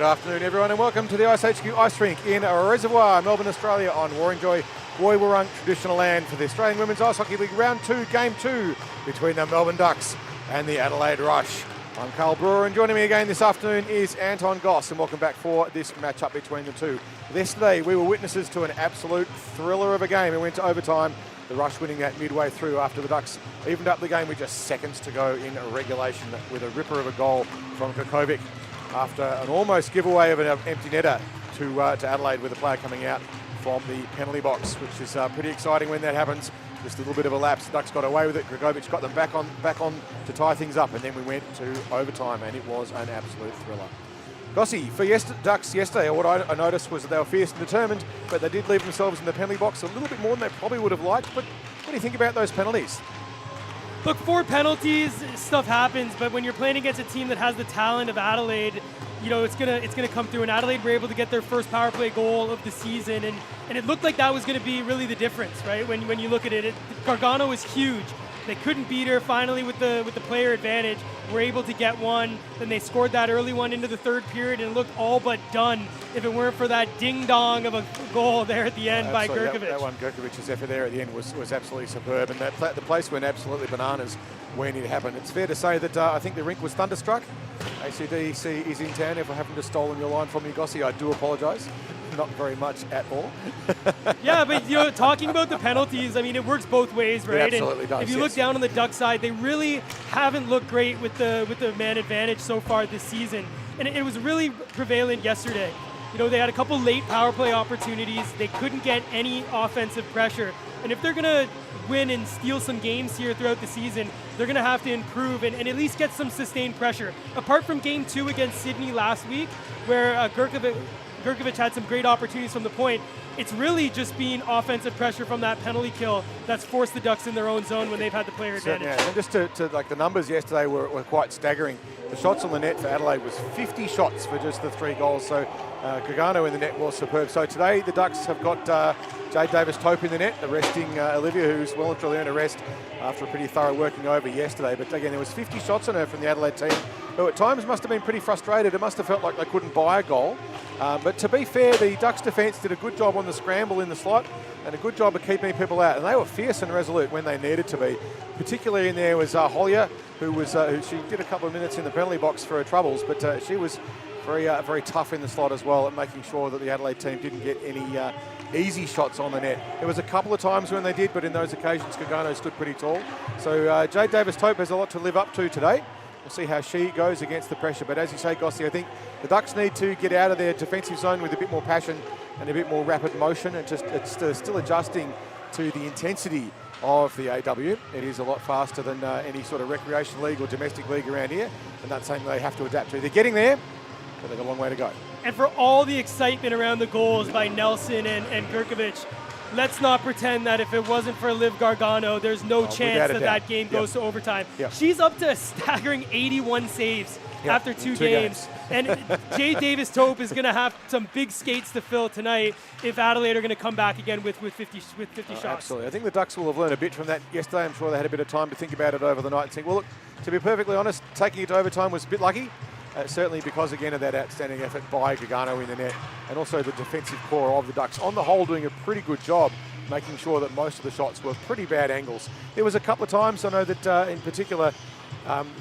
afternoon, everyone, and welcome to the IceHQ ice rink in Reservoir, Melbourne, Australia, on Warringjoy, Woiwurrung traditional land for the Australian Women's Ice Hockey League Round 2, Game 2 between the Melbourne Ducks and the Adelaide Rush. I'm Carl Brewer, and joining me again this afternoon is Anton Goss, and welcome back for this matchup between the two. Yesterday, we were witnesses to an absolute thriller of a game. It went to overtime, the Rush winning that midway through after the Ducks evened up the game with just seconds to go in regulation with a ripper of a goal from Kokovic after an almost giveaway of an empty netter to Adelaide with a player coming out from the penalty box, which is pretty exciting when that happens. Just a little bit of a lapse. The Ducks got away with it. Kokovic got them back on to tie things up, and then we went to overtime, and it was an absolute thriller. Gossie, for Ducks yesterday, what I noticed was that they were fierce and determined, but they did leave themselves in the penalty box a little bit more than they probably would have liked. But what do you think about those penalties? Look, for penalties, stuff happens, but when you're playing against a team that has the talent of Adelaide, you know, it's gonna come through. And Adelaide were able to get their first power play goal of the season, and it looked like that was gonna be really the difference, right? When you look at it, Gargano was huge. They couldn't beat her. Finally, with the player advantage, were able to get one. Then they scored that early one into the third period, and it looked all but done if it weren't for that ding-dong of a goal there at the end by Gerkovic. That one, Gerkovic's effort there at the end was absolutely superb, and the place went absolutely bananas when it happened. It's fair to say that I think the rink was thunderstruck. ACDC is in town. If I haven't just stolen your line from you, Gossie, I do apologise. Not very much at all. Yeah, but you know, talking about the penalties, I mean, it works both ways, right? It absolutely does. If you look down on the Duck side, they really haven't looked great with the man advantage so far this season, and it was really prevalent yesterday. You know, they had a couple late power play opportunities. They couldn't get any offensive pressure, and if they're gonna win and steal some games here throughout the season, they're gonna have to improve and at least get some sustained pressure. Apart from Game 2 against Sydney last week, where Gerkovic had some great opportunities from the point, it's really just been offensive pressure from that penalty kill that's forced the Ducks in their own zone when they've had the player advantage. Yeah, and just to like the numbers yesterday were quite staggering. The shots on the net for Adelaide was 50 shots for just the 3 goals, so Gargano in the net was superb. So today the Ducks have got Jade Davis-Tope in the net, arresting Olivia, who's well and truly earned a rest after a pretty thorough working over yesterday. But again, there was 50 shots on her from the Adelaide team, who at times must have been pretty frustrated. It must have felt like they couldn't buy a goal. But to be fair, the Ducks defence did a good job on the scramble in the slot and a good job of keeping people out. And they were fierce and resolute when they needed to be. Particularly in there was Hollier, who she did a couple of minutes in the penalty box for her troubles, but she was very tough in the slot as well at making sure that the Adelaide team didn't get any easy shots on the net. There was a couple of times when they did, but in those occasions, Gargano stood pretty tall. So Jade Davis-Tope has a lot to live up to today. We'll see how she goes against the pressure. But as you say, Gossie, I think the Ducks need to get out of their defensive zone with a bit more passion and a bit more rapid motion. It's still adjusting to the intensity of the AW. It is a lot faster than any sort of recreation league or domestic league around here, and that's something they have to adapt to. They're getting there, but they've got a long way to go. And for all the excitement around the goals by Nelson and Gerkovic, let's not pretend that if it wasn't for Liv Gargano, there's no chance that game goes to overtime. Yep. She's up to a staggering 81 saves after two games. And Jade Davis-Tope is going to have some big skates to fill tonight if Adelaide are going to come back again with 50 shots. Absolutely. I think the Ducks will have learned a bit from that yesterday. I'm sure they had a bit of time to think about it over the night and think, well, look, to be perfectly honest, taking it to overtime was a bit lucky. Certainly because, again, of that outstanding effort by Gargano in the net and also the defensive core of the Ducks. On the whole, doing a pretty good job making sure that most of the shots were pretty bad angles. There was a couple of times, I know that in particular,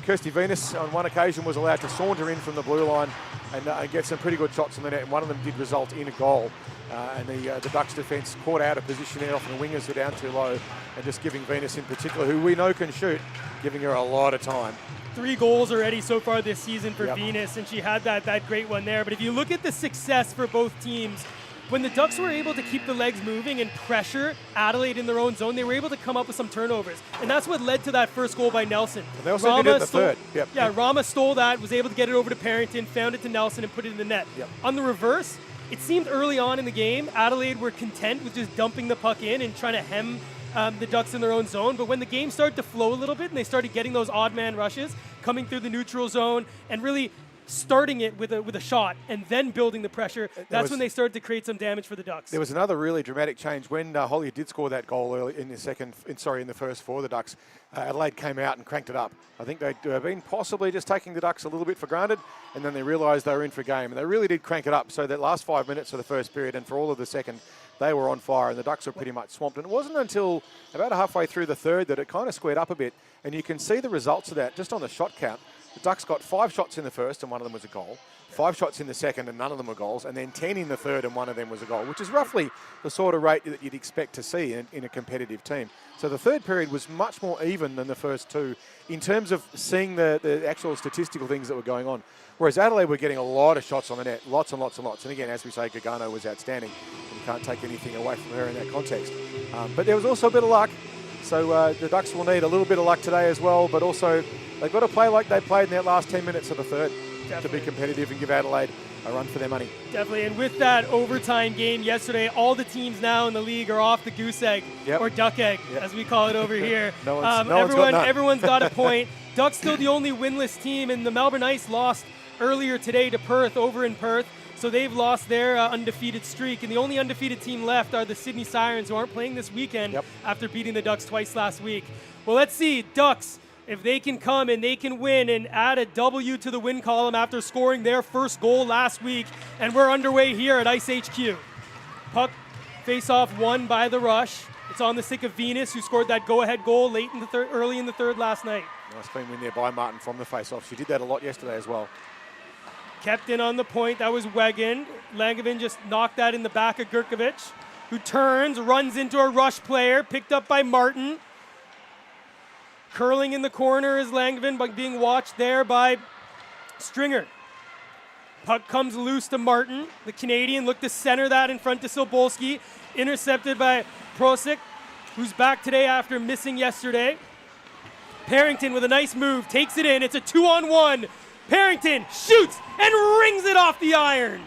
Kirsty Venus on one occasion was allowed to saunter in from the blue line and get some pretty good shots on the net, and one of them did result in a goal. And the Ducks defence caught out of position there, often the wingers were down too low, and just giving Venus in particular, who we know can shoot, giving her a lot of time. 3 goals already so far this season for Venus, and she had that great one there. But if you look at the success for both teams, when the Ducks were able to keep the legs moving and pressure Adelaide in their own zone, they were able to come up with some turnovers. And that's what led to that first goal by Nelson. And they also did it in the third. Yeah, Rama stole that, was able to get it over to Parrington, found it to Nelson, and put it in the net. On the reverse, it seemed early on in the game, Adelaide were content with just dumping the puck in and trying to hem the Ducks in their own zone. But when the game started to flow a little bit and they started getting those odd man rushes coming through the neutral zone and really starting it with a shot and then building the pressure, that's when they started to create some damage for the Ducks. There was another really dramatic change when Hollier did score that goal early in the first for the Ducks. Adelaide came out and cranked it up. I think they'd been possibly just taking the Ducks a little bit for granted, and then they realised they were in for a game, and they really did crank it up. So that last 5 minutes of the first period and for all of the second, they were on fire, and the Ducks were pretty much swamped. And it wasn't until about halfway through the third that it kind of squared up a bit, and you can see the results of that just on the shot count. The Ducks got 5 shots in the first, and one of them was a goal. 5 shots in the second, and none of them were goals. And then 10 in the third, and one of them was a goal, which is roughly the sort of rate that you'd expect to see in a competitive team. So the third period was much more even than the first two in terms of seeing the actual statistical things that were going on. Whereas Adelaide were getting a lot of shots on the net, lots and lots and lots. And again, as we say, Gargano was outstanding. You can't take anything away from her in that context. But there was also a bit of luck. So the Ducks will need a little bit of luck today as well, but also they've got to play like they played in that last 10 minutes of the third to be competitive and give Adelaide a run for their money. Definitely, and with that overtime game yesterday, all the teams now in the league are off the goose egg, or duck egg, as we call it over here. Everyone's got a point. Ducks still the only winless team, and the Melbourne Ice lost earlier today to Perth over in Perth. So they've lost their undefeated streak, and the only undefeated team left are the Sydney Sirens, who aren't playing this weekend after beating the Ducks twice last week. Well, let's see, Ducks, if they can come and they can win and add a W to the win column after scoring their first goal last week, and we're underway here at IceHQ. Puck face-off won by the Rush. It's on the stick of Venus, who scored that go-ahead goal late in the third, early in the third last night. Nice clean win there by Martin from the face-off. She did that a lot yesterday as well. Kept in on the point, that was Wegan. Langevin just knocked that in the back of Gurkovic, who turns, runs into a Rush player, picked up by Martin. Curling in the corner is Langevin, but being watched there by Stringer. Puck comes loose to Martin. The Canadian looked to center that in front to Sobolski. Intercepted by Prosic, who's back today after missing yesterday. Parrington with a nice move, takes it in. It's a 2-on-1. Parrington shoots and rings it off the iron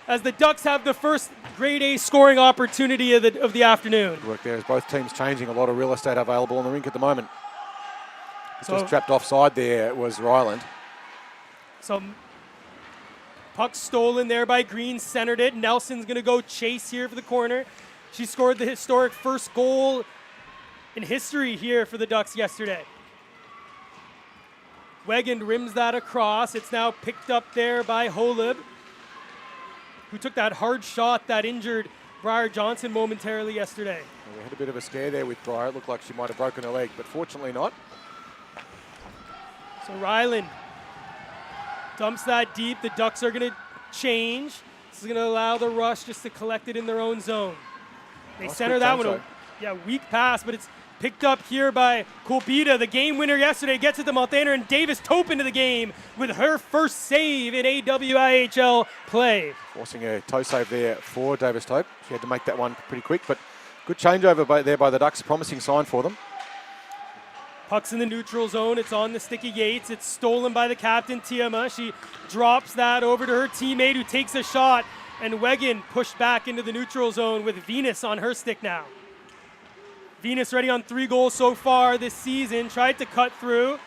as the Ducks have the first grade A scoring opportunity of the afternoon. Good work there as both teams changing a lot of real estate available on the rink at the moment. Just trapped offside there was Ryland. So puck stolen there by Green, centered it. Nelson's going to go chase here for the corner. She scored the historic first goal in history here for the Ducks yesterday. Wegan rims that across. It's now picked up there by Holub, who took that hard shot that injured Briar Johnson momentarily yesterday. Well, we had a bit of a scare there with Briar. It looked like she might have broken her leg, but fortunately not. So Ryland dumps that deep. The Ducks are going to change. This is going to allow the Rush just to collect it in their own zone. They center that one. Weak pass, but it's picked up here by Kulbita. The game winner yesterday gets it to Malthaner, and Davis Tope into the game with her first save in AWIHL play. Forcing a toe save there for Davis Tope. She had to make that one pretty quick, but good changeover there by the Ducks. Promising sign for them. Puck's in the neutral zone. It's on the sticky Yates. It's stolen by the captain, Tiama. She drops that over to her teammate, who takes a shot, and Wegan pushed back into the neutral zone with Venus on her stick now. Venus ready on 3 goals so far this season. Tried to cut through.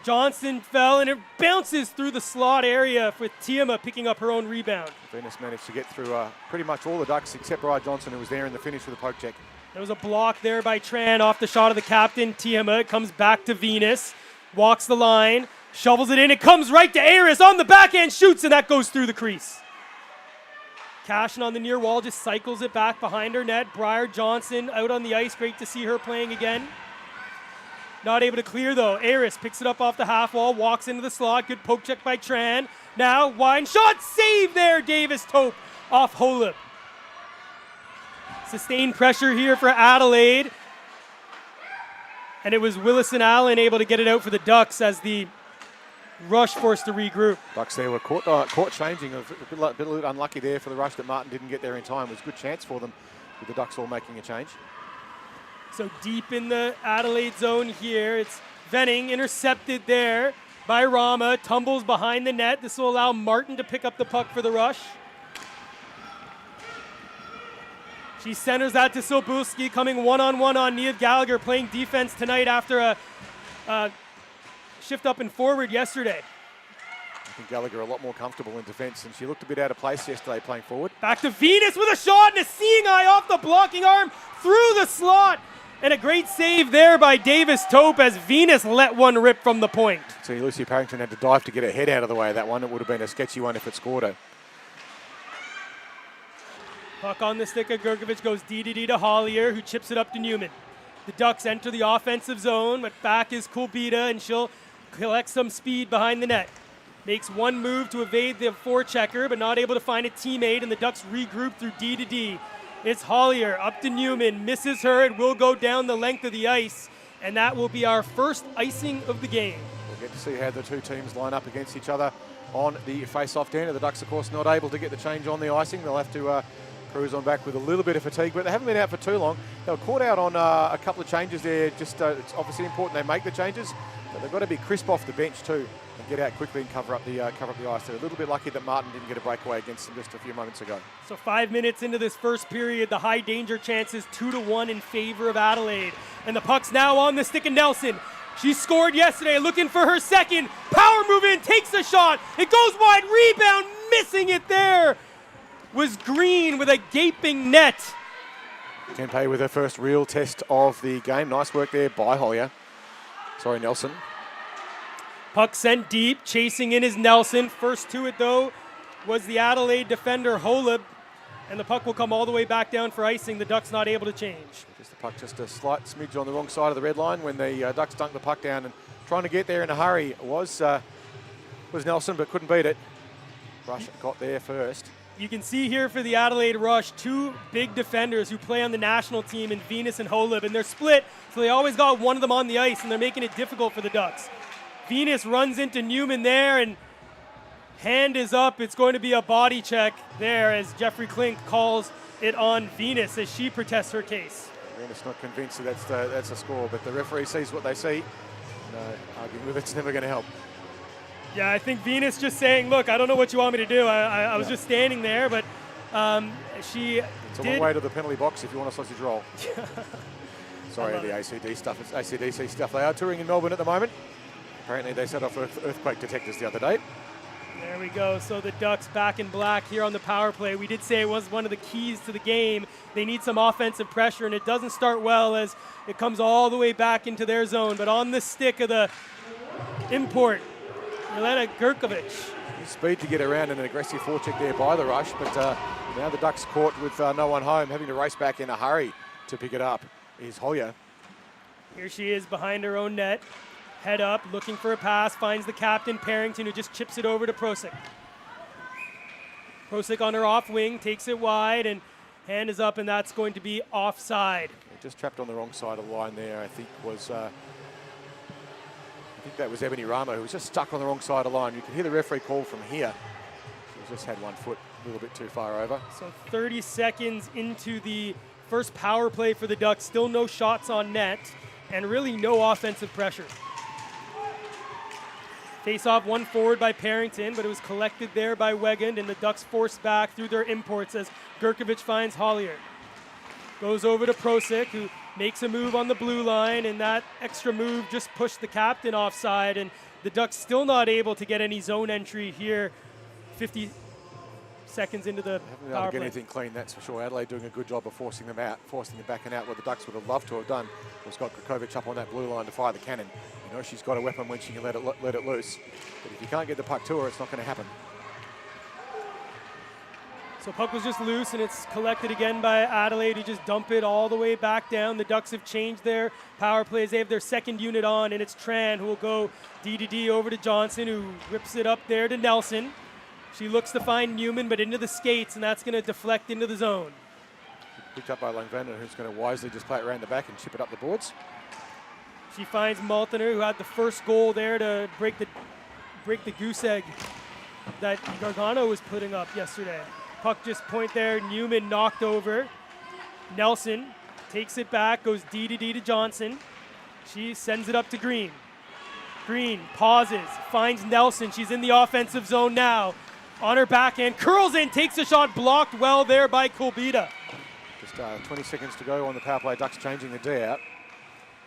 Johnson fell, and it bounces through the slot area with Tiama picking up her own rebound. Venus managed to get through pretty much all the Ducks except Briar Johnson, who was there in the finish with a poke check. There was a block there by Tran off the shot of the captain, Tiama. It comes back to Venus. Walks the line. Shovels it in. It comes right to Aris on the backhand. Shoots, and that goes through the crease. Cashin on the near wall just cycles it back behind her net. Briar Johnson out on the ice. Great to see her playing again. Not able to clear, though. Aris picks it up off the half wall. Walks into the slot. Good poke check by Tran. Now, wine shot. Save there, Davis Tope off Holub. Sustained pressure here for Adelaide. And it was Willison Allen able to get it out for the Ducks as the Rush forced to regroup. Ducks there were caught changing. A bit unlucky there for the Rush that Martin didn't get there in time. It was a good chance for them with the Ducks all making a change. So deep in the Adelaide zone here. It's Venning intercepted there by Rama. Tumbles behind the net. This will allow Martin to pick up the puck for the Rush. She centers that to Sobolski, coming one-on-one on Niamh Gallagher, playing defense tonight after a shift up and forward yesterday. making Gallagher a lot more comfortable in defence, and she looked a bit out of place yesterday playing forward. Back to Venus with a shot and a seeing eye off the blocking arm through the slot. And a great save there by Davis Tope as Venus let one rip from the point. See, Lucy Parrington had to dive to get her head out of the way of that one. It would have been a sketchy one if it scored her. Puck on the stick of Gurkovic goes D to Hollier, who chips it up to Newman. The Ducks enter the offensive zone, but back is Kulbita, and she'll collect some speed behind the net. Makes one move to evade the forechecker, but not able to find a teammate, and the Ducks regroup through D to D. It's Hollier up to Newman, misses her, and will go down the length of the ice, and that will be our first icing of the game. We'll get to see how the two teams line up against each other on the face-off end. The Ducks, of course, not able to get the change on the icing. They'll have to cruise on back with a little bit of fatigue, but they haven't been out for too long. They were caught out on a couple of changes there. Just it's obviously important they make the changes, but they've got to be crisp off the bench too and get out quickly and cover up the ice. They're a little bit lucky that Martin didn't get a breakaway against them just a few moments ago. So 5 minutes into this first period, the high danger chances 2-1 in favor of Adelaide. And the puck's now on the stick of Nelson. She scored yesterday, looking for her second. Power move in, takes a shot. It goes wide, rebound, missing it there was Green with a gaping net. Kempe with her first real test of the game. Nice work there by Nelson. Puck sent deep, chasing in is Nelson. First to it, though, was the Adelaide defender, Holub. And the puck will come all the way back down for icing. The Ducks not able to change. Just the puck just a slight smidge on the wrong side of the red line when the Ducks dunked the puck down, and trying to get there in a hurry was Nelson, but couldn't beat it. Rush got there first. You can see here for the Adelaide Rush, two big defenders who play on the national team in Venus and Holub, and they're split, so they always got one of them on the ice, and they're making it difficult for the Ducks. Venus runs into Newman there, and hand is up. It's going to be a body check there as Jeffrey Klink calls it on Venus as she protests her case. Venus not convinced that that's a score, but the referee sees what they see. Arguing with it's never going to help. Yeah, I think Venus just saying, look, I don't know what you want me to do. I was just standing there, but she It's a long way to the penalty box if you want a sausage roll. Sorry, the ACD stuff. It's ACDC stuff. They are touring in Melbourne at the moment. Apparently they set off earthquake detectors the other day. There we go. So the Ducks back in black here on the power play. We did say it was one of the keys to the game. They need some offensive pressure, and it doesn't start well as it comes all the way back into their zone. But on the stick of the import, Jelena Gurkovic. Speed to get around, and an aggressive forecheck there by the Rush, but now the Ducks caught with no one home, having to race back in a hurry to pick it up is Hollier. Here she is behind her own net. Head up, looking for a pass, finds the captain, Parrington, who just chips it over to Prosic. Prosic on her off wing, takes it wide, and hand is up, and that's going to be offside. Just trapped on the wrong side of the line there, I think that was Ebony Ramo, who was just stuck on the wrong side of the line. You could hear the referee call from here. She just had 1 foot a little bit too far over. So 30 seconds into the first power play for the Ducks, still no shots on net, and really no offensive pressure. Face-off one forward by Parrington, but it was collected there by Wegand, and the Ducks forced back through their imports as Gurkovic finds Hollier. Goes over to Prosic, who makes a move on the blue line, and that extra move just pushed the captain offside, and the Ducks still not able to get any zone entry here 50 seconds into the power play. Get anything clean, that's for sure. Adelaide doing a good job of forcing them back and out. What the Ducks would have loved to have done was got Gurkovic up on that blue line to fire the cannon. You know, she's got a weapon when she can let it loose. But if you can't get the puck to her, it's not going to happen. So puck was just loose, and it's collected again by Adelaide, who just dump it all the way back down. The Ducks have changed their power plays. They have their second unit on, and it's Tran who will go D to D over to Johnson, who rips it up there to Nelson. She looks to find Newman, but into the skates, and that's going to deflect into the zone. Picked up by Langvander, who's going to wisely just play it around the back and chip it up the boards. She finds Maltner, who had the first goal there to break the goose egg that Gargano was putting up yesterday. Puck just point there. Newman knocked over. Nelson takes it back, goes D to D to Johnson. She sends it up to Green. Green pauses, finds Nelson. She's in the offensive zone now. On her backhand, curls in, takes a shot, blocked well there by Kulbita. Just 20 seconds to go on the power play. Ducks changing the D out.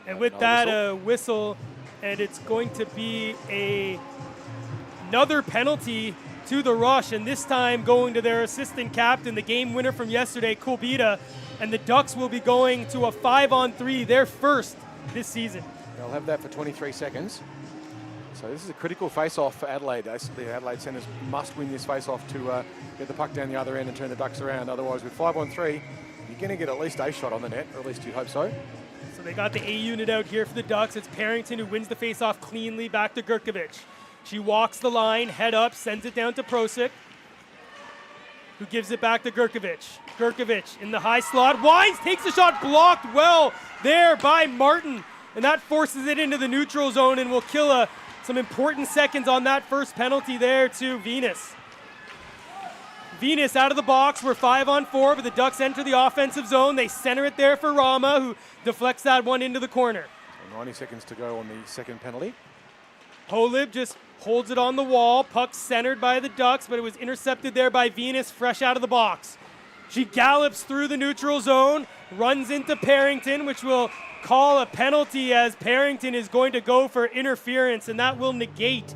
And with that, a whistle, and it's going to be a Another penalty to the Rush, and this time going to their assistant captain, the game winner from yesterday, Kulbita, and the Ducks will be going to a 5-on-3, their first this season. They'll have that for 23 seconds. So this is a critical face-off for Adelaide. The Adelaide centres must win this face-off to get the puck down the other end and turn the Ducks around. Otherwise, with 5-on-3, you're going to get at least a shot on the net, or at least you hope so. So they got the A unit out here for the Ducks. It's Parrington who wins the face-off cleanly back to Gurkovic. She walks the line, head up, sends it down to Prosic, who gives it back to Gurkovic. Gurkovic in the high slot. Wines takes the shot, blocked well there by Martin. And that forces it into the neutral zone and will kill some important seconds on that first penalty there to Venus. Venus out of the box. We're 5-on-4, but the Ducks enter the offensive zone. They center it there for Rama, who deflects that one into the corner. So 90 seconds to go on the second penalty. Holib just holds it on the wall. Puck centered by the Ducks, but it was intercepted there by Venus, fresh out of the box. She gallops through the neutral zone, runs into Parrington, which will call a penalty as Parrington is going to go for interference, and that will negate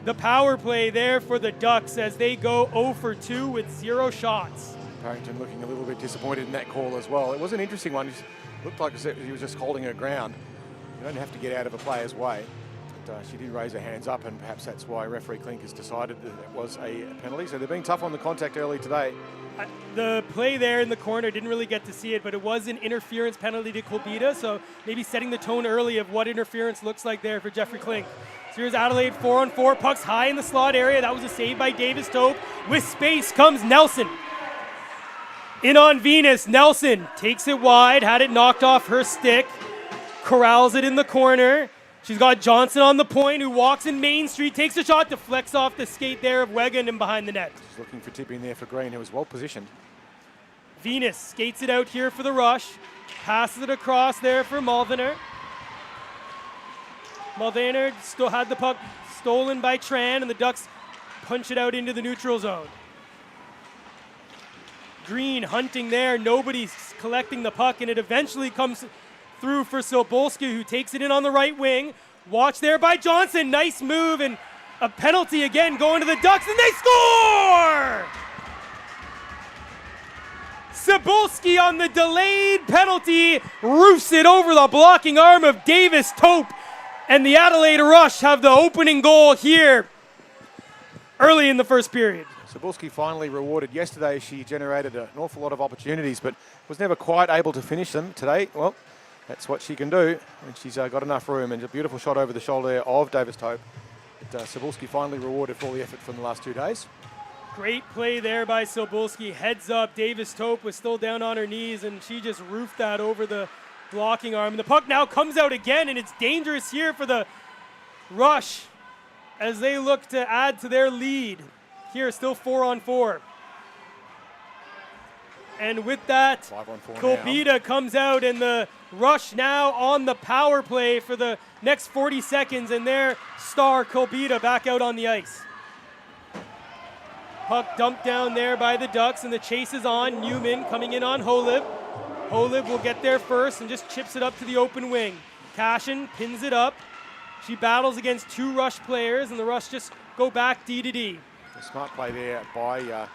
the power play there for the Ducks as they go 0 for 2 with 0 shots. Parrington looking a little bit disappointed in that call as well. It was an interesting one. It looked like he was just holding her ground. You don't have to get out of a player's way. But she did raise her hands up, and perhaps that's why referee Klink has decided that it was a penalty. So they're being tough on the contact early today. The play there in the corner, didn't really get to see it, but it was an interference penalty to Kulbita, so maybe setting the tone early of what interference looks like there for Jeffrey Klink. So here's Adelaide 4-on-4, pucks high in the slot area. That was a save by Davis Tope. With space comes Nelson. In on Venus, Nelson takes it wide, had it knocked off her stick, corrals it in the corner. She's got Johnson on the point, who walks in Main Street, takes a shot, deflects off the skate there of Wegan and behind the net. She's looking for tipping there for Green, who was well positioned. Venus skates it out here for the Rush, passes it across there for Malviner. Malviner still had the puck stolen by Tran, and the Ducks punch it out into the neutral zone. Green hunting there, nobody's collecting the puck, and it eventually comes through for Sobolski, who takes it in on the right wing. Watch there by Johnson. Nice move, and a penalty again going to the Ducks, and they score! Sobolski on the delayed penalty roofs it over the blocking arm of Davis Tope, and the Adelaide Rush have the opening goal here early in the first period. Sobolski finally rewarded. Yesterday she generated an awful lot of opportunities, but was never quite able to finish them. Today, well, that's what she can do, and she's got enough room, and a beautiful shot over the shoulder of Davis Tope. But Sobolski finally rewarded for all the effort from the last 2 days. Great play there by Sobolski. Heads up, Davis Tope was still down on her knees, and she just roofed that over the blocking arm. And the puck now comes out again, and it's dangerous here for the Rush as they look to add to their lead. Here, still 4-on-4. And with that, 5-on-4 Kulbita comes out, and the Rush now on the power play for the next 40 seconds, and their star, Kulbita, back out on the ice. Puck dumped down there by the Ducks, and the chase is on. Newman coming in on Holib. Holib will get there first and just chips it up to the open wing. Cashin pins it up. She battles against 2 Rush players, and the Rush just go back D to D. A smart play there by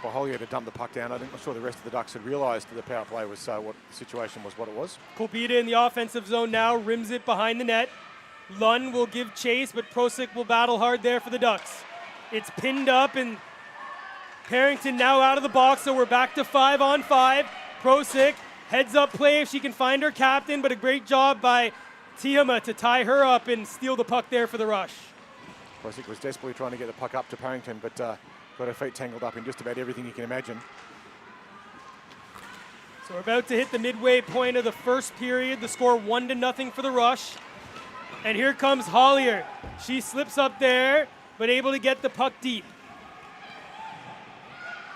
Hollier to dump the puck down. I'm not sure the rest of the Ducks had realised that the power play was what the situation was, what it was. Kulbita in the offensive zone now, rims it behind the net. Lund will give chase, but Prosic will battle hard there for the Ducks. It's pinned up, and Parrington now out of the box, so we're back to 5-on-5. Prosic, heads up play if she can find her captain, but a great job by Tiama to tie her up and steal the puck there for the Rush. Prosic was desperately trying to get the puck up to Parrington, but got her feet tangled up in just about everything you can imagine. So we're about to hit the midway point of the first period. The score 1-0 for the Rush. And here comes Hollier. She slips up there, but able to get the puck deep.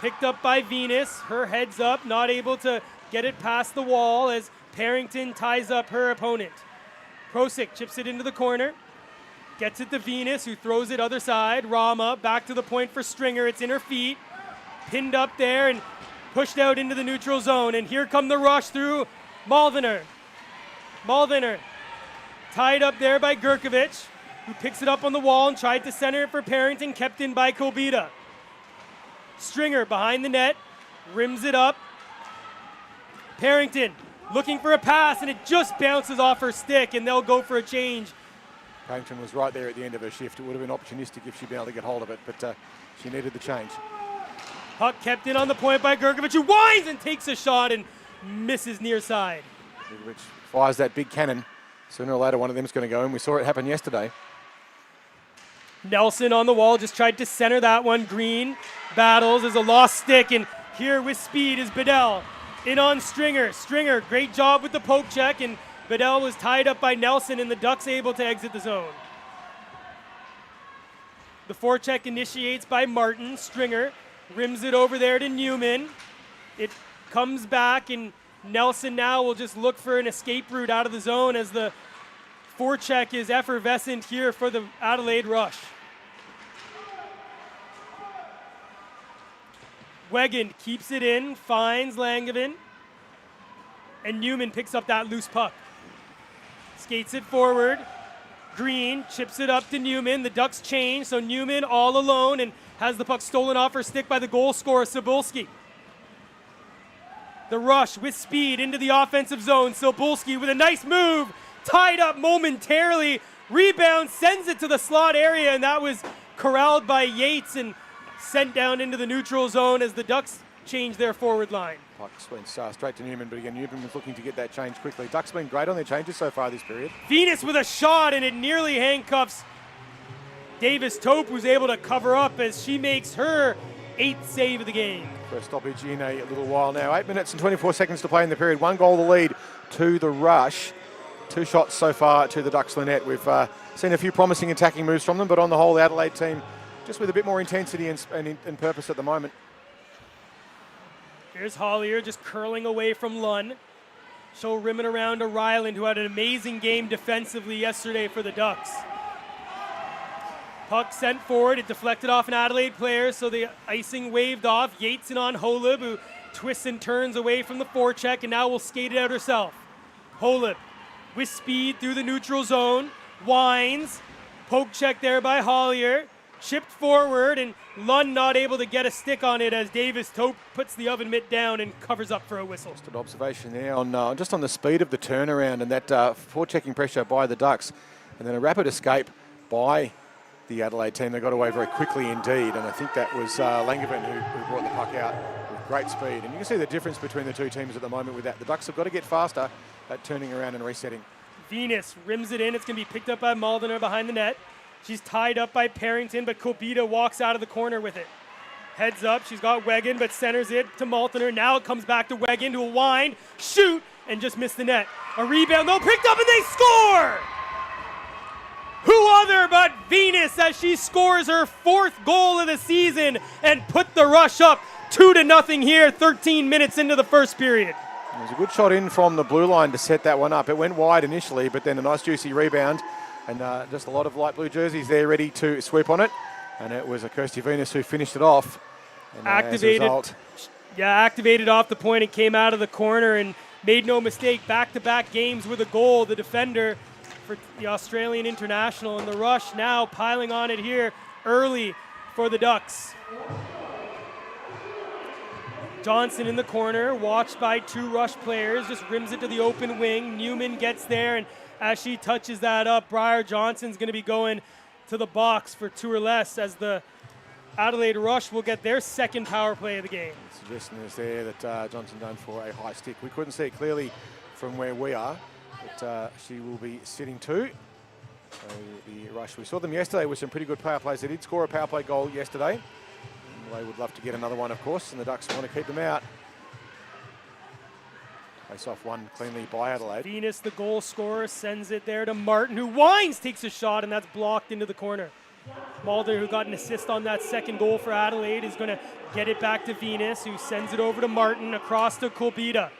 Picked up by Venus. Her head's up, not able to get it past the wall as Parrington ties up her opponent. Prosic chips it into the corner. Gets it to Venus, who throws it other side. Rama back to the point for Stringer. It's in her feet. Pinned up there and pushed out into the neutral zone. And here come the Rush through Malviner. Malviner tied up there by Gurkovic. who picks it up on the wall and tried to center it for Parrington, kept in by Kobita. Stringer behind the net, rims it up. Parrington looking for a pass, and it just bounces off her stick, and they'll go for a change. Parrington was right there at the end of her shift. It would have been opportunistic if she'd been able to get hold of it, but she needed the change. Puck kept in on the point by Gergovich, who winds and takes a shot and misses near side. Gergovich fires that big cannon. Sooner or later, one of them's going to go in. We saw it happen yesterday. Nelson on the wall just tried to center that one. Green battles as a lost stick, and here with speed is Bedell. In on Stringer. Stringer, great job with the poke check, and Bedell was tied up by Nelson, and the Ducks able to exit the zone. The forecheck initiates by Martin. Stringer rims it over there to Newman. It comes back, and Nelson now will just look for an escape route out of the zone as the forecheck is effervescent here for the Adelaide Rush. Wegan keeps it in, finds Langevin, and Newman picks up that loose puck. Skates it forward. Green chips it up to Newman. The Ducks change, so Newman all alone and has the puck stolen off her stick by the goal scorer, Cebulski. The Rush with speed into the offensive zone. Cebulski with a nice move, tied up momentarily. Rebound, sends it to the slot area, and that was corralled by Yates and sent down into the neutral zone as the Ducks change their forward line. Puck went straight to Newman, but again, Newman was looking to get that change quickly. Ducks been great on their changes so far this period. Venus with a shot, and it nearly handcuffs Davis Tope, who's able to cover up as she makes her 8th save of the game. First stoppage in a little while now. 8 minutes and 24 seconds to play in the period. 1 goal the lead to the Rush. 2 shots so far to the Ducks net. We've seen a few promising attacking moves from them, but on the whole, the Adelaide team just with a bit more intensity and purpose at the moment. Here's Hollier just curling away from Lunn. She'll rim it around to Ryland, who had an amazing game defensively yesterday for the Ducks. Puck sent forward. It deflected off an Adelaide player, so the icing waved off. Yates in on Holub, who twists and turns away from the forecheck, and now will skate it out herself. Holub with speed through the neutral zone. Winds. Poke check there by Hollier. Chipped forward, and Lunn not able to get a stick on it as Davis Tope puts the oven mitt down and covers up for a whistle. Just an observation there on just on the speed of the turnaround and that forechecking pressure by the Ducks, and then a rapid escape by the Adelaide team. They got away very quickly indeed, and I think that was Langevin who brought the puck out with great speed. And you can see the difference between the two teams at the moment with that. The Ducks have got to get faster at turning around and resetting. Venus rims it in. It's going to be picked up by Maldiner behind the net. She's tied up by Parrington, but Kobita walks out of the corner with it. Heads up, she's got Wegan, but centers it to Maltner. Now it comes back to Wegan to a wind, shoot, and just missed the net. A rebound, though, picked up, and they score! Who other but Venus as she scores her 4th goal of the season and put the Rush up 2-0 here, 13 minutes into the first period. It was a good shot in from the blue line to set that one up. It went wide initially, but then a nice juicy rebound. And just a lot of light blue jerseys there ready to sweep on it. And it was a Kirsty Venus who finished it off. And, activated off the point and came out of the corner and made no mistake. Back-to-back games with a goal. The defender for the Australian international. And the Rush now piling on it here early for the Ducks. Johnson in the corner, watched by 2 Rush players, just rims it to the open wing. Newman gets there, and as she touches that up, Briar Johnson's going to be going to the box for 2 or less as the Adelaide Rush will get their 2nd power play of the game. The suggestion is there that Johnson done for a high stick. We couldn't see it clearly from where we are, but she will be sitting too. So the Rush, we saw them yesterday with some pretty good power plays. They did score a power play goal yesterday. They would love to get another one, of course, and the Ducks want to keep them out. Face off one cleanly by Adelaide. Venus, the goal scorer, sends it there to Martin, who winds, takes a shot, and that's blocked into the corner. Mulder, who got an assist on that 2nd goal for Adelaide, is going to get it back to Venus, who sends it over to Martin, across to Kobita.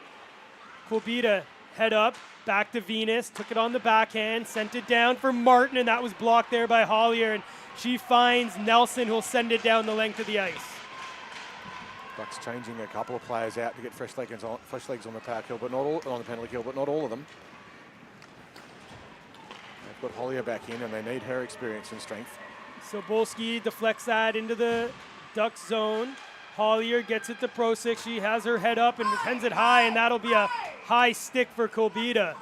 Kobita, head up, back to Venus, took it on the backhand, sent it down for Martin, and that was blocked there by Hollier, and she finds Nelson, who'll send it down the length of the ice. Ducks changing a couple of players out to get fresh legs on the power kill, but not all on the penalty kill, but not all of them. They've got Hollier back in, and they need her experience and strength. Sobolski deflects that into the Ducks zone. Hollier gets it to Prosick. She has her head up and sends it high, and that'll be a high stick for Kolbita.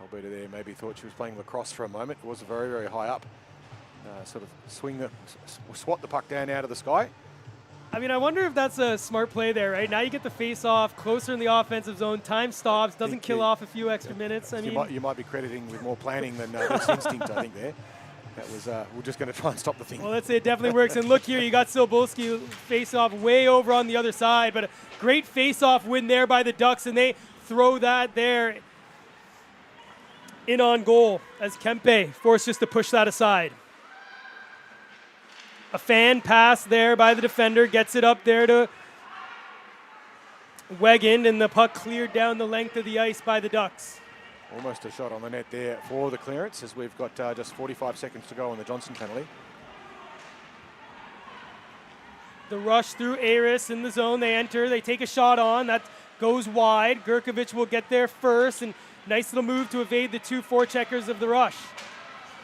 Kolbita there maybe thought she was playing lacrosse for a moment. It was very, very high up. Sort of swat the puck down out of the sky. I mean, I wonder if that's a smart play there, right? Now you get the face-off closer in the offensive zone. Time stops, doesn't kill off a few extra minutes. I mean, you might be crediting with more planning than best instinct, I think, there. That was, we're just going to try and stop the thing. Well, let's say it definitely works. And look here, you got Sobolski face-off way over on the other side, but a great face-off win there by the Ducks, and they throw that there in on goal as Kempe forced just to push that aside. A fan pass there by the defender, gets it up there to Weigand, and the puck cleared down the length of the ice by the Ducks. Almost a shot on the net there for the clearance, as we've got just 45 seconds to go on the Johnson penalty. The rush through Aris in the zone. They enter, they take a shot on. That goes wide. Gurkovic will get there first, and nice little move to evade the two forecheckers of the rush.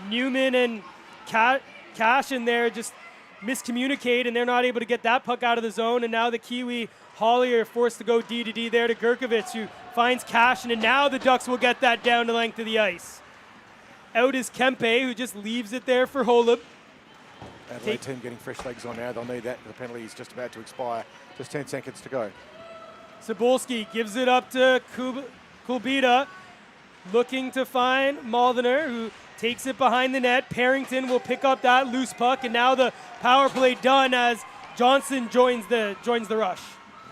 Newman and Cash in there just miscommunicate, and they're not able to get that puck out of the zone, and now the Kiwi Hollier forced to go D to D there to Gurkovic, who finds Cashin, and now the Ducks will get that down the length of the ice. Out is Kempe, who just leaves it there for Holub. Adelaide team getting fresh legs on now. They'll need that. The penalty is just about to expire. Just 10 seconds to go. Sobolski gives it up to Kolbita, looking to find Maldener, who takes it behind the net. Parrington will pick up that loose puck, and now the power play done as Johnson joins the rush.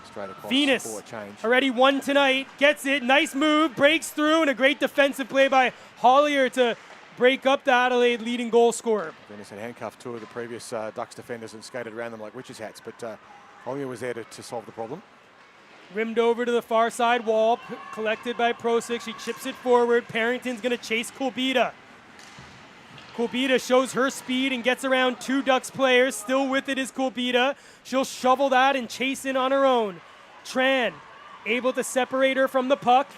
Straight across Venus, for a change. already won tonight, gets it, nice move, breaks through, and a great defensive play by Hollier to break up the Adelaide leading goal scorer. Venus had handcuffed two of the previous Ducks defenders and skated around them like witches' hats, but Hollier was there to solve the problem. Rimmed over to the far side wall, collected by Prosick. She chips it forward. Parrington's going to chase Kolbita. Kolbita shows her speed and gets around two Ducks players. Still with it is Kolbita. She'll shovel that and chase in on her own. Tran able to separate her from the puck,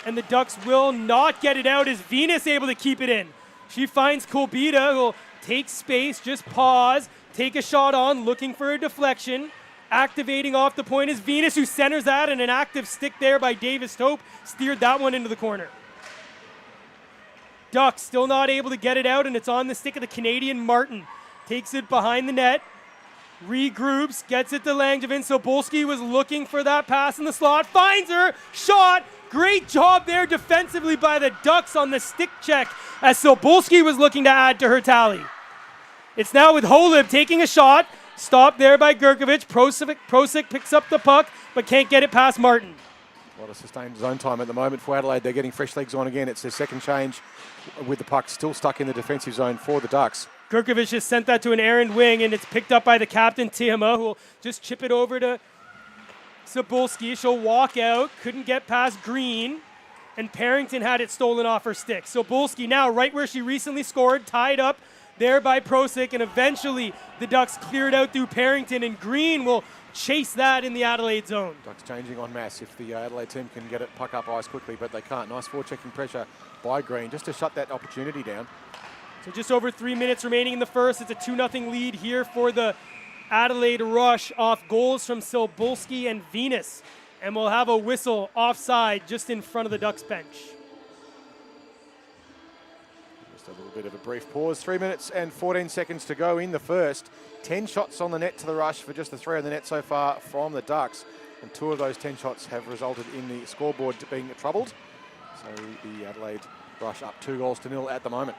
and the Ducks will not get it out. Is Venus able to keep it in? She finds Kolbita, who'll take space, just pause, take a shot on, looking for a deflection. Activating off the point is Venus, who centers that, and an active stick there by Davis Tope steered that one into the corner. Ducks still not able to get it out, and it's on the stick of the Canadian Martin. Takes it behind the net, regroups, gets it to Langevin. Sobolski was looking for that pass in the slot, finds her, shot. Great job there defensively by the Ducks on the stick check as Sobolski was looking to add to her tally. It's now with Holub taking a shot, stopped there by Gurkovic. Prosick picks up the puck, but can't get it past Martin. A lot of sustained zone time at the moment for Adelaide. They're getting fresh legs on again. It's their second change with the puck still stuck in the defensive zone for the Ducks. Gurkovic just sent that to an errand wing, and it's picked up by the captain, Tihama, who will just chip it over to Sobolski. She'll walk out, couldn't get past Green, and Parrington had it stolen off her stick. Sobolski now right where she recently scored, tied up there by Prosick, and eventually the Ducks cleared out through Parrington, and Green will chase that in the Adelaide zone. Ducks changing en masse if the Adelaide team can get it puck up ice quickly, but they can't. Nice forechecking pressure by Green just to shut that opportunity down. So just over 3 minutes remaining in the first. It's a 2-0 lead here for the Adelaide Rush off goals from Sobolski and Venus. And we'll have a whistle offside just in front of the Ducks bench. Just a little bit of a brief pause. 3 minutes and 14 seconds to go in the first. 10 shots on the net to the Rush for just the 3 on the net so far from the Ducks. And 2 of those 10 shots have resulted in the scoreboard being troubled. So the Adelaide Rush up 2-0 at the moment.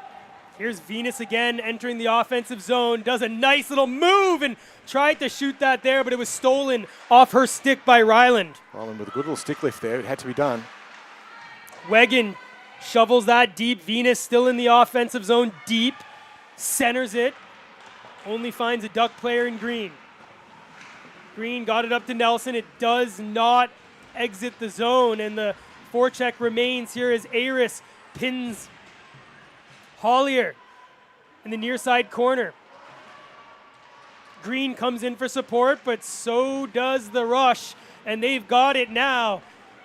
Here's Venus again entering the offensive zone. Does a nice little move and tried to shoot that there, but it was stolen off her stick by Ryland. Ryland with a good little stick lift there. It had to be done. Weigand shovels that deep. Venus still in the offensive zone deep. Centers it. Only finds a Duck player in Green. Green got it up to Nelson. It does not exit the zone, and the forecheck remains here as Aris pins Hollier in the near side corner. Green comes in for support, but so does the Rush, and they've got it now.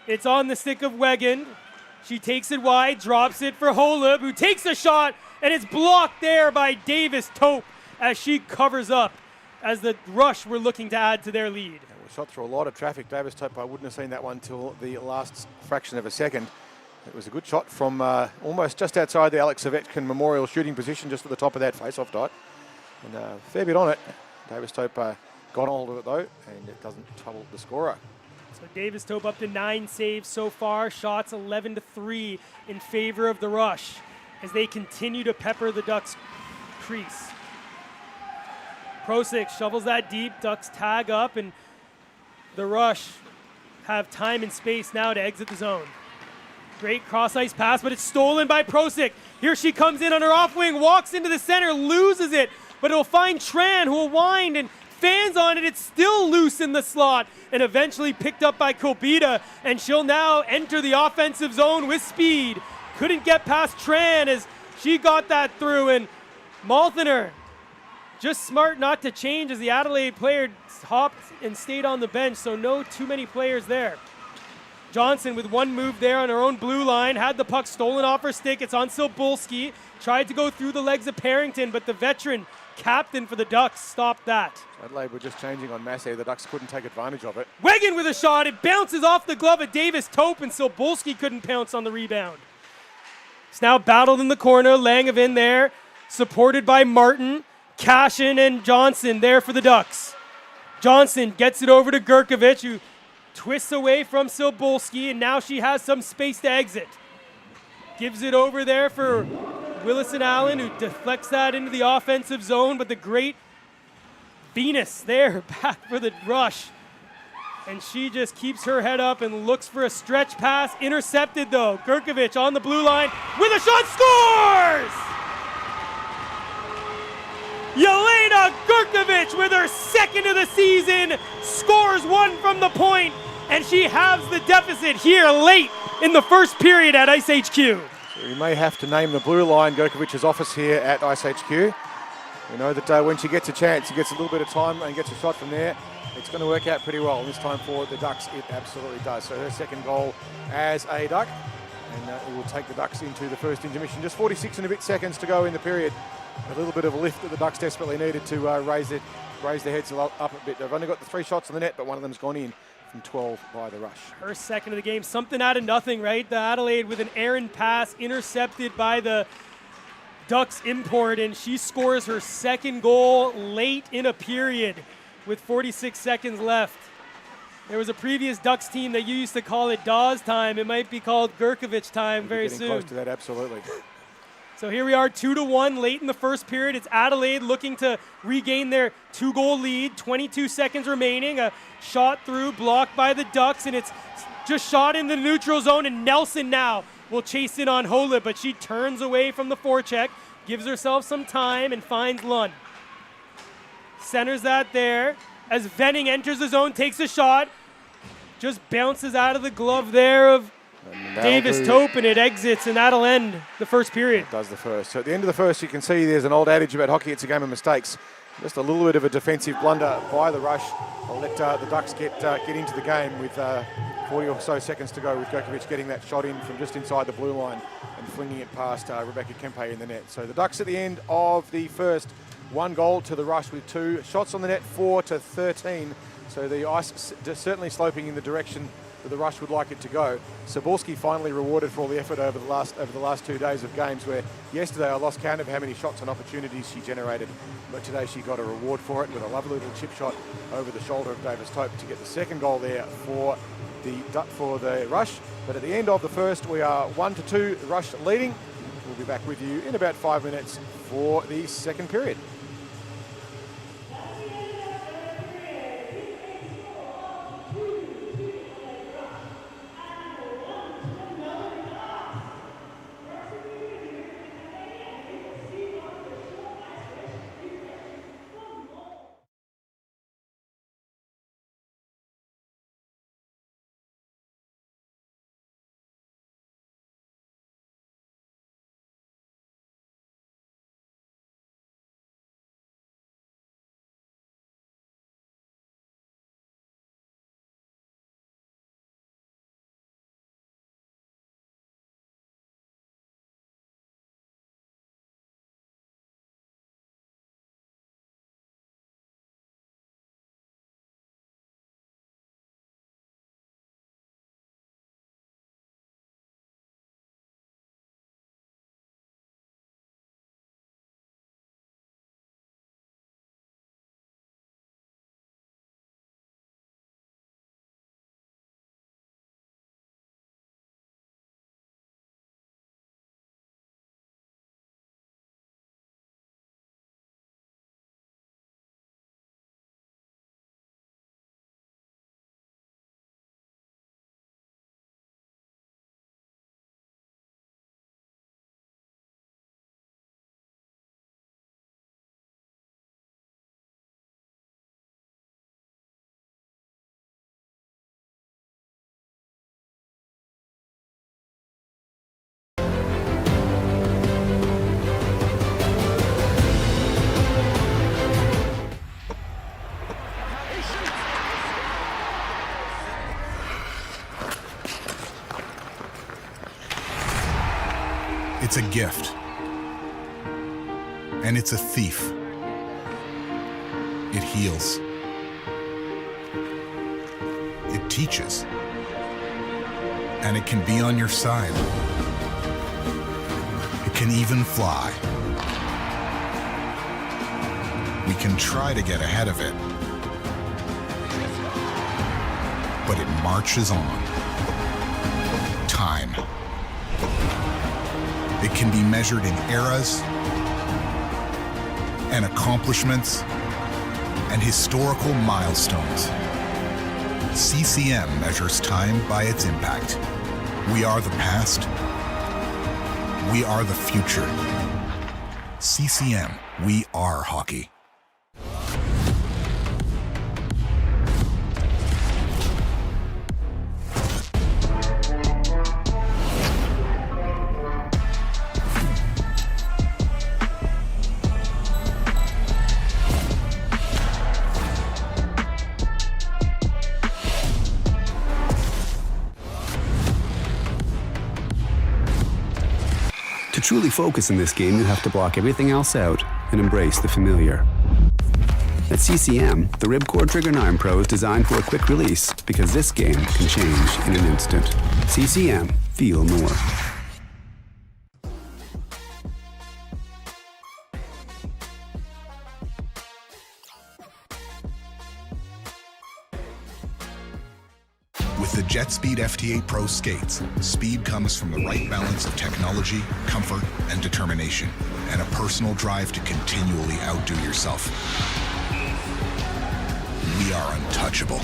It's on the stick of Weigand. She takes it wide, drops it for Holub, who takes a shot, and it's blocked there by Davis Tope as she covers up as the Rush were looking to add to their lead. Yeah, we shot through a lot of traffic. Davis Tope, I wouldn't have seen that one till the last fraction of a second. It was a good shot from almost just outside the Alex Ovechkin Memorial shooting position, just at the top of that face-off dot. And a fair bit on it. Davis Tope got hold of it though, and it doesn't trouble the scorer. So Davis Tope up to 9 saves so far. Shots 11-3 in favor of the Rush as they continue to pepper the Ducks' crease. Prosic shovels that deep. Ducks tag up, and the Rush have time and space now to exit the zone. Great cross-ice pass, but it's stolen by Prosic. Here she comes in on her off wing, walks into the center, loses it, but it'll find Tran, who will wind and fans on it. It's still loose in the slot and eventually picked up by Kobita, and she'll now enter the offensive zone with speed. Couldn't get past Tran as she got that through, and Maltner just smart not to change as the Adelaide player hopped and stayed on the bench, so no too many players there. Johnson with one move there on her own blue line, had the puck stolen off her stick. It's on Silbulski, tried to go through the legs of Parrington, but the veteran captain for the Ducks stopped that. Adelaide were just changing on Massey. The Ducks couldn't take advantage of it. Wegan with a shot. It bounces off the glove of Davis Tope, and Silbulski couldn't pounce on the rebound. It's now battled in the corner. Langevin there, supported by Martin, Cashin, and Johnson there for the Ducks. Johnson gets it over to Gurkovic, who twists away from Silbulski, and now she has some space to exit. Gives it over there for Willison Allen, who deflects that into the offensive zone, but the great Venus there back for the Rush. And she just keeps her head up and looks for a stretch pass. Intercepted though. Gurkovic on the blue line with a shot, scores! Yelena Gurkovic with her second of the season scores one from the point, and she halves the deficit here late in the first period at IceHQ. So you may have to name the blue line Gurkovic's office here at IceHQ. We know that when she gets a chance, she gets a little bit of time and gets a shot from there. It's going to work out pretty well. This time for the Ducks, it absolutely does. So her second goal as a Duck, and it will take the Ducks into the first intermission. Just 46 and a bit seconds to go in the period. A little bit of a lift that the Ducks desperately needed to raise their heads up a bit. They've only got the 3 shots on the net, but one of them's gone in from 12 by the Rush. Her second of the game, something out of nothing, right? The Adelaide with an errant pass intercepted by the Ducks import, and she scores her second goal late in a period with 46 seconds left. There was a previous Ducks team that you used to call it Dawes time. It might be called Gurkovic time very soon. Close to that, absolutely. So here we are, 2-1 late in the first period. It's Adelaide looking to regain their 2-goal lead. 22 seconds remaining. A shot through, blocked by the Ducks, and it's just shot in the neutral zone. And Nelson now will chase in on Holub, but she turns away from the forecheck, gives herself some time, and finds Lund. Centers that there as Venning enters the zone, takes a shot, just bounces out of the glove there of Davis Tope, and it exits, and that'll end the first period. It does the first. So at the end of the first, you can see there's an old adage about hockey, it's a game of mistakes. Just a little bit of a defensive blunder by the Rush. I'll let the Ducks get into the game with 40 or so seconds to go, with Gurkovic getting that shot in from just inside the blue line and flinging it past Rebecca Kempe in the net. So the Ducks at the end of the first, 1 goal to the Rush with 2 shots on the net, 4-13. So the ice certainly sloping in the direction that the Rush would like it to go. Silbulski finally rewarded for all the effort over the last 2 days of games, where yesterday I lost count of how many shots and opportunities she generated, but today she got a reward for it with a lovely little chip shot over the shoulder of Davis Tope to get the second goal there for the Rush. But at the end of the first, we are 1-2, the Rush leading. We'll be back with you in about 5 minutes for the second period. It's a gift. And it's a thief. It heals. It teaches. And it can be on your side. It can even fly. We can try to get ahead of it, but it marches on. Time. It can be measured in eras and accomplishments and historical milestones. CCM measures time by its impact. We are the past. We are the future. CCM, we are hockey. To truly focus in this game, you have to block everything else out and embrace the familiar. At CCM, the Ribcore Trigger 9 Pro is designed for a quick release because this game can change in an instant. CCM, feel more. With the JetSpeed FT8 Pro skates, speed comes from the right balance of technology, comfort, and determination, and a personal drive to continually outdo yourself. We are untouchable.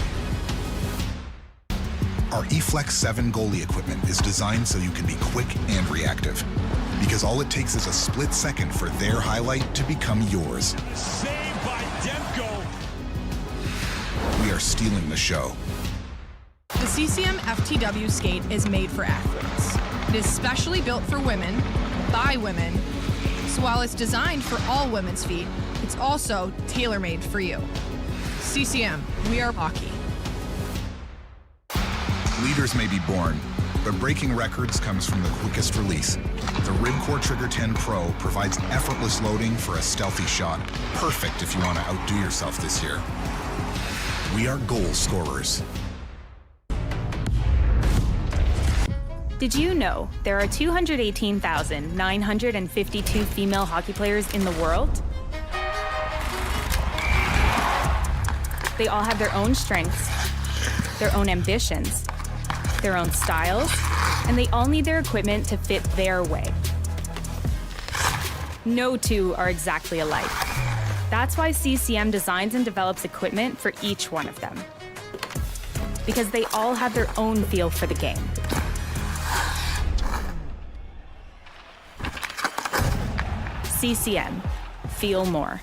Our eFlex 7 goalie equipment is designed so you can be quick and reactive, because all it takes is a split second for their highlight to become yours. Saved by Demko. We are stealing the show. The CCM FTW skate is made for athletes. It is specially built for women, by women, so while it's designed for all women's feet, it's also tailor-made for you. CCM, we are hockey. Leaders may be born, but breaking records comes from the quickest release. The Ribcore Trigger 10 Pro provides effortless loading for a stealthy shot. Perfect if you want to outdo yourself this year. We are goal scorers. Did you know there are 218,952 female hockey players in the world? They all have their own strengths, their own ambitions, their own styles, and they all need their equipment to fit their way. No two are exactly alike. That's why CCM designs and develops equipment for each one of them. Because they all have their own feel for the game. CCM, feel more.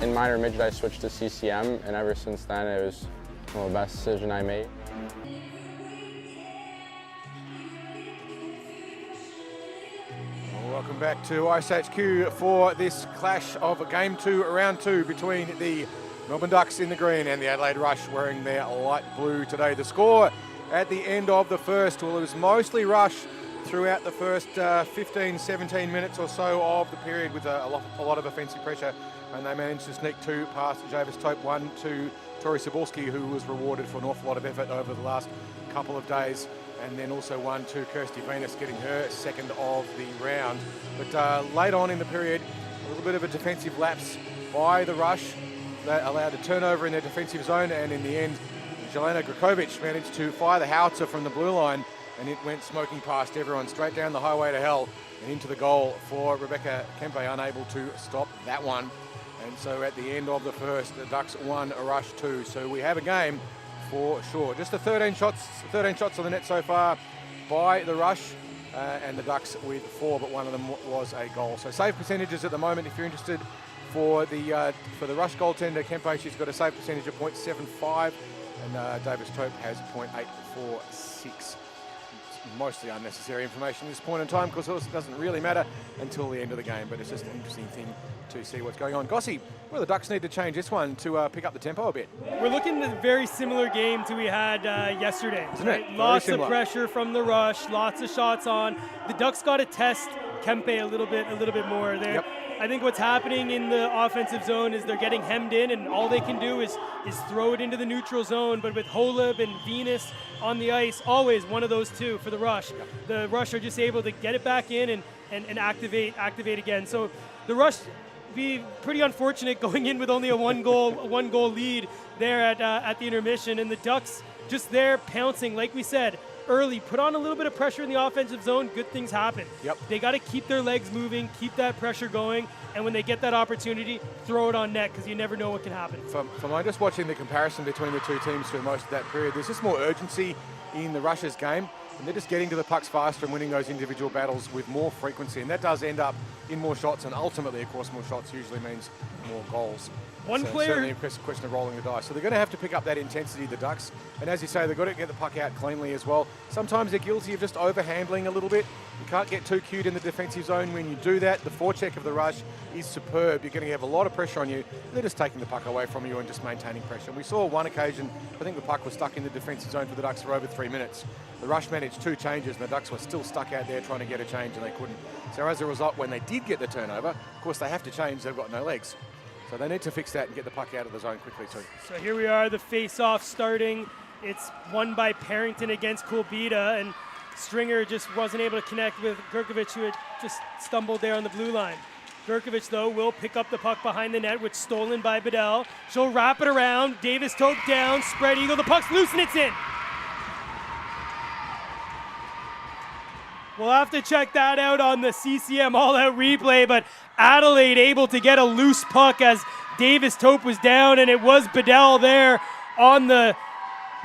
In minor midget, I switched to CCM, and ever since then, it was one of the best decisions I made. Welcome back to IceHQ for this clash of Game 2, Round 2 between the Melbourne Ducks in the green and the Adelaide Rush wearing their light blue today. The score at the end of the first, well, it was mostly Rush throughout the first 15, 17 minutes or so of the period with a lot of offensive pressure, and they managed to sneak two past Javis Tope, one to Tori Cebulski, who was rewarded for an awful lot of effort over the last couple of days, and then also one to Kirsty Venus, getting her second of the round. But late on in the period, a little bit of a defensive lapse by the Rush that allowed a turnover in their defensive zone, and in the end, Jelena Grakovic managed to fire the howitzer from the blue line, and it went smoking past everyone, straight down the highway to hell and into the goal for Rebecca Kempe, unable to stop that one. And so at the end of the first, the Ducks 1, Rush 2. So we have a game for sure. Just the 13 shots on the net so far by the Rush, and the Ducks with 4, but one of them was a goal. So save percentages at the moment, if you're interested, for the Rush goaltender Kempe, she's got a save percentage of .75, and Davis Tope has .846. Mostly unnecessary information at this point in time, because it doesn't really matter until the end of the game, but it's just an interesting thing to see what's going on. Gossy, well, the Ducks need to change this one to pick up the tempo a bit. We're looking at a very similar game to we had yesterday. Isn't it? Lots of pressure from the Rush, lots of shots on. The Ducks got to test Kempe a little bit more there. Yep. I think what's happening in the offensive zone is they're getting hemmed in, and all they can do is throw it into the neutral zone. But with Holub and Venus on the ice, always one of those two for the Rush. The Rush are just able to get it back in and activate again. So the Rush be pretty unfortunate going in with only a one goal lead there at the intermission, and the Ducks just there pouncing, like we said early, put on a little bit of pressure in the offensive zone, good things happen. Yep. They got to keep their legs moving, keep that pressure going, and when they get that opportunity, throw it on net, because you never know what can happen. From just watching the comparison between the two teams for most of that period, there's just more urgency in the Rush's game, and they're just getting to the pucks faster and winning those individual battles with more frequency, and that does end up in more shots, and ultimately, of course, more shots usually means more goals. Certainly a question of rolling the dice. So they're going to have to pick up that intensity, the Ducks. And as you say, they've got to get the puck out cleanly as well. Sometimes they're guilty of just overhandling a little bit. You can't get too cute in the defensive zone. When you do that, the forecheck of the Rush is superb. You're going to have a lot of pressure on you. They're just taking the puck away from you and just maintaining pressure. And we saw one occasion, I think the puck was stuck in the defensive zone for the Ducks for over 3 minutes. The Rush managed 2 changes, and the Ducks were still stuck out there trying to get a change, and they couldn't. So as a result, when they did get the turnover, of course they have to change. They've got no legs. So they need to fix that and get the puck out of the zone quickly too. So here we are, the face-off starting. It's won by Parrington against Kulbita, and Stringer just wasn't able to connect with Gurkovic, who had just stumbled there on the blue line. Gurkovic, though, will pick up the puck behind the net, which stolen by Bedell. She'll wrap it around. Davis Tope down, spread eagle. The puck's loose and it's in. We'll have to check that out on the CCM all-out replay, but Adelaide able to get a loose puck as Davis Tope was down, and it was Bedell there on the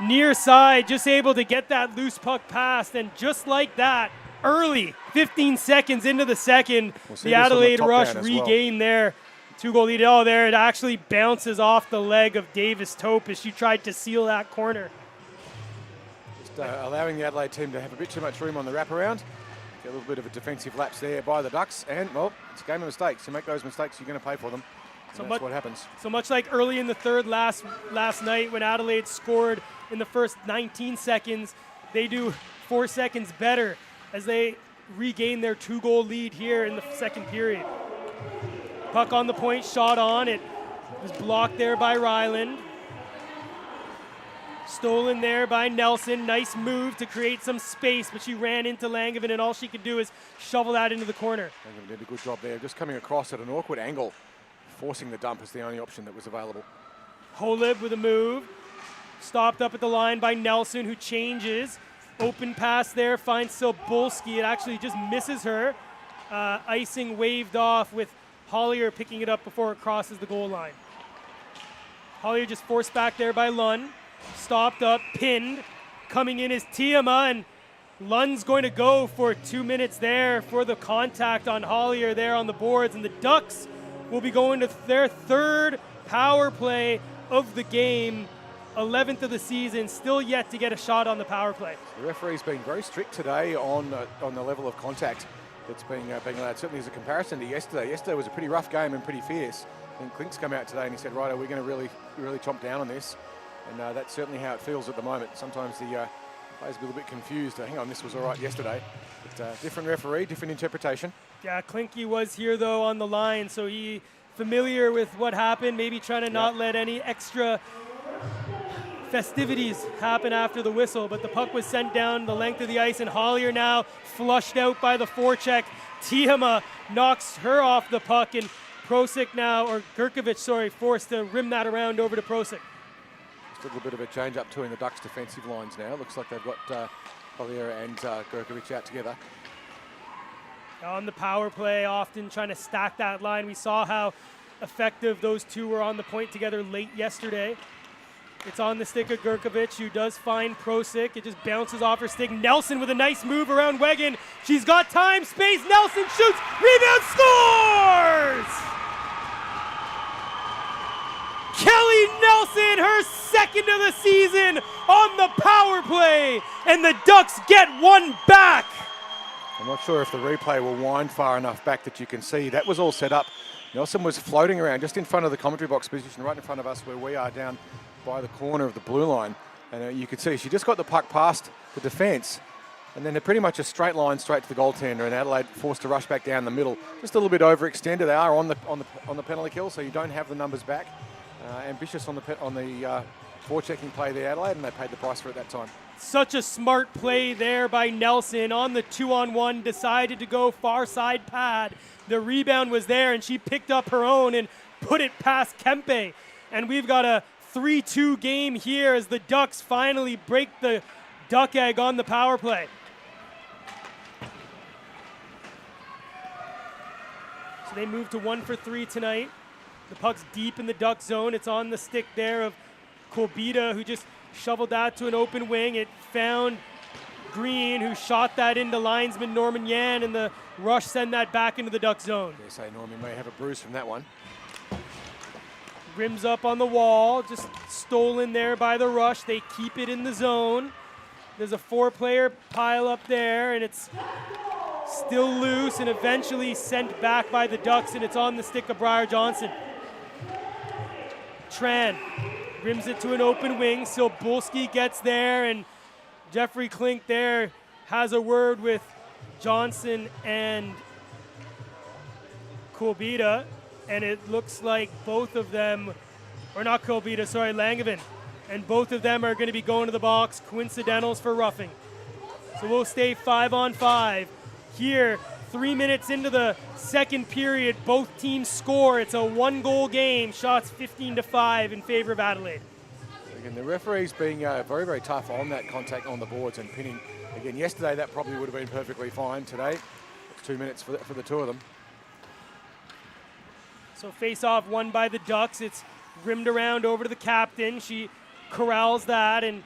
near side, just able to get that loose puck past, and just like that, early, 15 seconds into the second, the Adelaide Rush regained their 2-goal lead. Oh, there, it actually bounces off the leg of Davis Tope as she tried to seal that corner. Just allowing the Adelaide team to have a bit too much room on the wraparound. Get a little bit of a defensive lapse there by the Ducks, and, well, it's a game of mistakes. You make those mistakes, you're going to pay for them. So that's what happens. So much like early in the third last night when Adelaide scored in the first 19 seconds, they do 4 seconds better as they regain their 2-goal lead here in the second period. Puck on the point, shot on. It was blocked there by Ryland. Stolen there by Nelson. Nice move to create some space, but she ran into Langevin, and all she could do is shovel that into the corner. Langevin did a good job there, just coming across at an awkward angle. Forcing the dump is the only option that was available. Holub with a move. Stopped up at the line by Nelson, who changes. Open pass there, finds Cebulski. It actually just misses her. Icing waved off with Hollier picking it up before it crosses the goal line. Hollier just forced back there by Lund. Stopped up, pinned. Coming in is Tiama, and Lund's going to go for 2 minutes there for the contact on Hollier there on the boards, and the Ducks will be going to their third power play of the game, 11th of the season, still yet to get a shot on the power play. The referee's been very strict today on the level of contact that's being allowed. Certainly as a comparison to yesterday. Yesterday was a pretty rough game and pretty fierce. And Clink's come out today and he said, right, we're going to really chomp down on this. And that's certainly how it feels at the moment. Sometimes the players are a little bit confused. Hang on, this was all right yesterday. But different referee, different interpretation. Yeah, Clinky was here though on the line, so he familiar with what happened, maybe trying to not let any extra festivities happen after the whistle, but the puck was sent down the length of the ice, and Hollier now flushed out by the forecheck. Tiama knocks her off the puck, and Gurkovic, forced to rim that around over to Prosic. Just a little bit of a change up too in the Ducks defensive lines now. Looks like they've got Hollier and Gurkovic out together. On the power play, often trying to stack that line. We saw how effective those two were on the point together late yesterday. It's on the stick of Gurkovic, who does find Prosic. It just bounces off her stick. Nelson with a nice move around Wegan. She's got time, space. Nelson shoots, rebound, scores! Kelly Nelson, her second of the season on the power play, and the Ducks get one back. I'm not sure if the replay will wind far enough back that you can see. That was all set up. Nelson was floating around just in front of the commentary box position, right in front of us where we are down by the corner of the blue line. And you could see she just got the puck past the defence, and then pretty much a straight line straight to the goaltender, and Adelaide forced to rush back down the middle. Just a little bit overextended. They are on the penalty kill, so you don't have the numbers back. Ambitious on the forechecking play there, Adelaide, and they paid the price for it that time. Such a smart play there by Nelson on the 2-on-1, decided to go far side pad. The rebound was there, and she picked up her own and put it past Kempe. And we've got a 3-2 game here as the Ducks finally break the duck egg on the power play. So they move to 1 for 3 tonight. The puck's deep in the Duck zone. It's on the stick there of Kolbita, who just shoveled that to an open wing. It found Green, who shot that into linesman Norman Yan, and the rush sent that back into the Duck zone. They say Norman may have a bruise from that one. Rims up on the wall, just stolen there by the rush. They keep it in the zone. There's a 4-player pile up there, and it's still loose and eventually sent back by the Ducks, and it's on the stick of Briar Johnson. Tran rims it to an open wing. Silbulski gets there, and Jeffrey Klink there has a word with Johnson and Kolbita, and it looks like both of them, or not Kolbita, sorry, Langevin, and both of them are going to be going to the box, coincidentals for roughing. So we'll stay 5-on-5 here. 3 minutes into the second period, both teams score. It's a 1-goal game. Shots 15-5 in favor of Adelaide. Again, the referee's being very, very tough on that contact on the boards and pinning. Again, yesterday that probably would have been perfectly fine. Today, it's 2 minutes for the two of them. So face-off won by the Ducks. It's rimmed around over to the captain. She corrals that and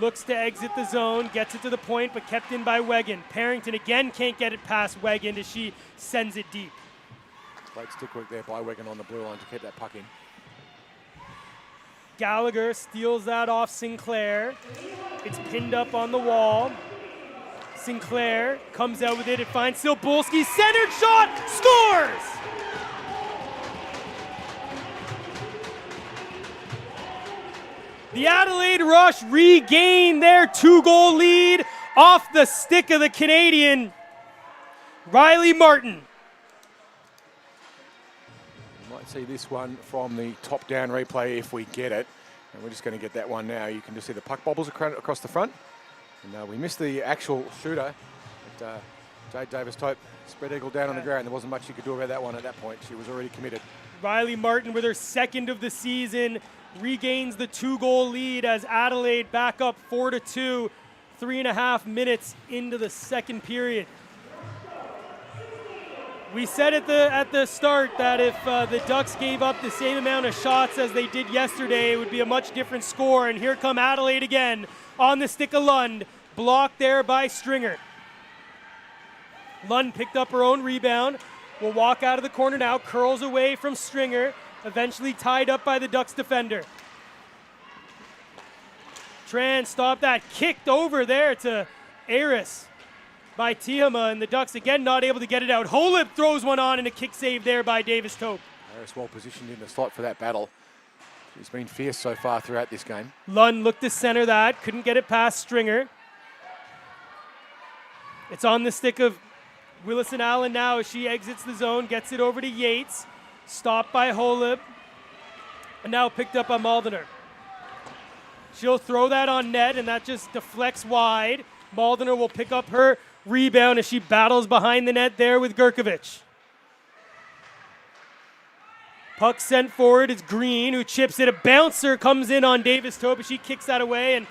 looks to exit the zone, gets it to the point, but kept in by Wegan. Parrington again can't get it past Wegan as she sends it deep. Great stick work there by Wegan on the blue line to keep that puck in. Gallagher steals that off Sinclair. It's pinned up on the wall. Sinclair comes out with it. It finds Silbulski. Centered shot. Scores! The Adelaide Rush regain their 2-goal lead off the stick of the Canadian, Riley Martin. You might see this one from the top-down replay if we get it. And we're just going to get that one now. You can just see the puck bobbles across the front. And we missed the actual shooter. But, Jade Davis-Tope spread eagle down on the ground. There wasn't much you could do about that one at that point. She was already committed. Riley Martin with her second of the season regains the 2-goal lead as Adelaide back up 4-2, 3.5 minutes into the second period. We said at the start that if the Ducks gave up the same amount of shots as they did yesterday, it would be a much different score. And here come Adelaide again on the stick of Lund, blocked there by Stringer. Lund picked up her own rebound, will walk out of the corner now, curls away from Stringer, eventually tied up by the Ducks defender. Tran stopped that, kicked over there to Aris by Tiama, and the Ducks again not able to get it out. Holub throws one on and a kick save there by Davis Tope. Aris well positioned in the slot for that battle. She's been fierce so far throughout this game. Lund looked to center that, couldn't get it past Stringer. It's on the stick of Willison Allen now as she exits the zone, gets it over to Yates. Stopped by Holub. And now picked up by Maldiner. She'll throw that on net, and that just deflects wide. Maldiner will pick up her rebound as she battles behind the net there with Gurkovic. Puck sent forward. It's Green who chips it. A bouncer comes in on Davis Tope. She kicks that away, and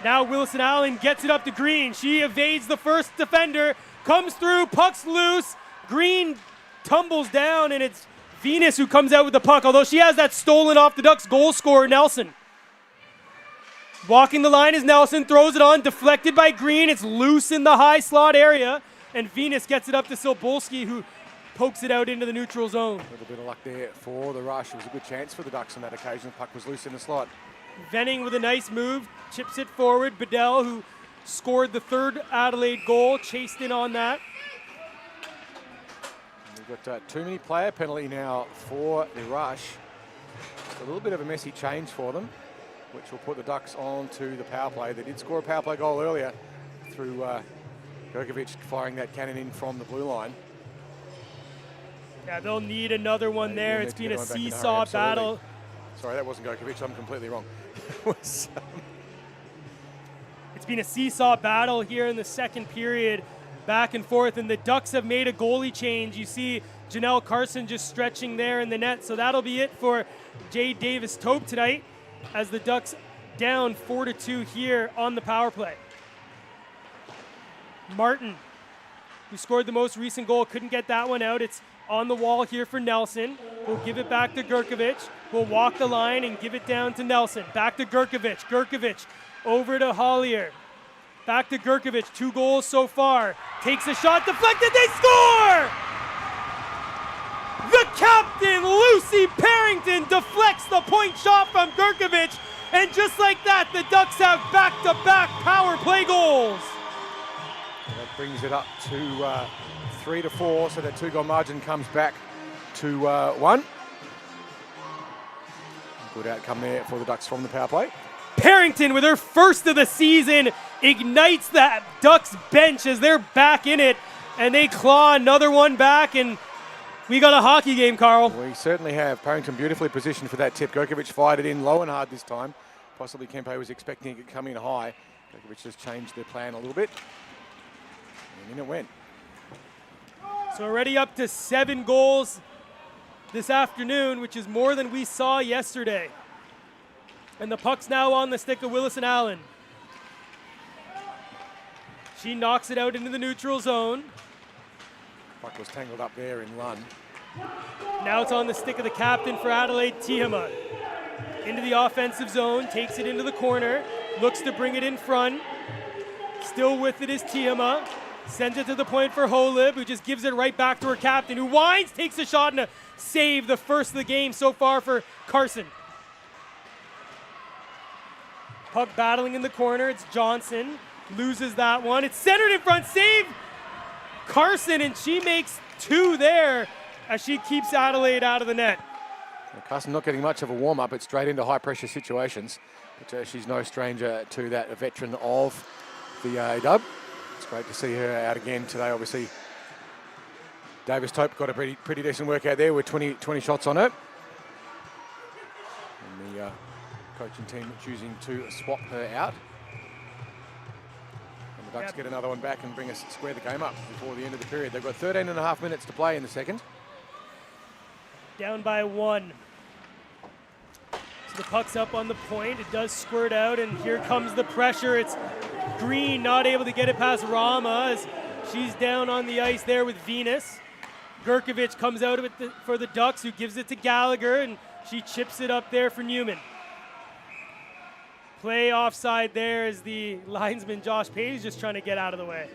now Willison Allen gets it up to Green. She evades the first defender, comes through, puck's loose. Green tumbles down, and it's Venus who comes out with the puck, although she has that stolen off the Ducks goal scorer, Nelson. Walking the line is Nelson, throws it on, deflected by Green. It's loose in the high slot area, and Venus gets it up to Silbolski, who pokes it out into the neutral zone. A little bit of luck there for the rush. It was a good chance for the Ducks on that occasion. The puck was loose in the slot. Venning with a nice move, chips it forward. Bedell, who scored the third Adelaide goal, chased in on that. We've got too many player penalty now for the rush. It's a little bit of a messy change for them, which will put the Ducks on to the power play. They did score a power play goal earlier through Gurkovic firing that cannon in from the blue line. Yeah, they'll need another one there. It's been a seesaw battle. Sorry, that wasn't Gurkovic. I'm completely wrong. It's been a seesaw battle here in the second period, back and forth, and the Ducks have made a goalie change. You see Janelle Carson just stretching there in the net, so that'll be it for Jade Davis Tope tonight, as the Ducks down 4-2 here on the power play. Martin, who scored the most recent goal, couldn't get that one out. It's on the wall here for Nelson. We'll give it back to Gurkovic. We'll walk the line and give it down to Nelson. Back to Gurkovic. Gurkovic over to Hollier. Back to Gurkovic. 2 goals so far. Takes a shot, deflected, they score! The captain, Lucy Parrington, deflects the point shot from Gurkovic. And just like that, the Ducks have back-to-back power play goals. And that brings it up to 3-4, so that 2-goal margin comes back to 1. Good outcome there for the Ducks from the power play. Parrington, with her first of the season, ignites that Ducks bench as they're back in it, and they claw another one back, and we got a hockey game, Carl. We certainly have. Parrington beautifully positioned for that tip. Gurkovic fired it in low and hard this time. Possibly Kempe was expecting it to come in high. Gurkovic just changed their plan a little bit, and in it went. So already up to 7 goals this afternoon, which is more than we saw yesterday. And the puck's now on the stick of Willison Allen. She knocks it out into the neutral zone. Puck was tangled up there in Lund. Now it's on the stick of the captain for Adelaide, Tiama. Into the offensive zone, takes it into the corner, looks to bring it in front. Still with it is Tiama. Sends it to the point for Holub, who just gives it right back to her captain, who winds, takes a shot, and a save, the first of the game so far for Carson. Puck battling in the corner, it's Johnson, loses that one. It's centered in front, save Carson, and she makes 2 there as she keeps Adelaide out of the net. Carson not getting much of a warm-up, it's straight into high-pressure situations, but she's no stranger to that, a veteran of the A-Dub. It's great to see her out again today, obviously. Davis Tope got a pretty decent workout there with 20 shots on her. And the coaching team choosing to swap her out. And the Ducks get another one back and square the game up before the end of the period. They've got 13.5 minutes to play in the second. Down by 1. So the puck's up on the point. It does squirt out, and here comes the pressure. It's Green not able to get it past Rama as she's down on the ice there with Venus. Gurkovic comes out of it for the Ducks, who gives it to Gallagher, and she chips it up there for Newman. Play offside there as the linesman Josh Page just trying to get out of the way.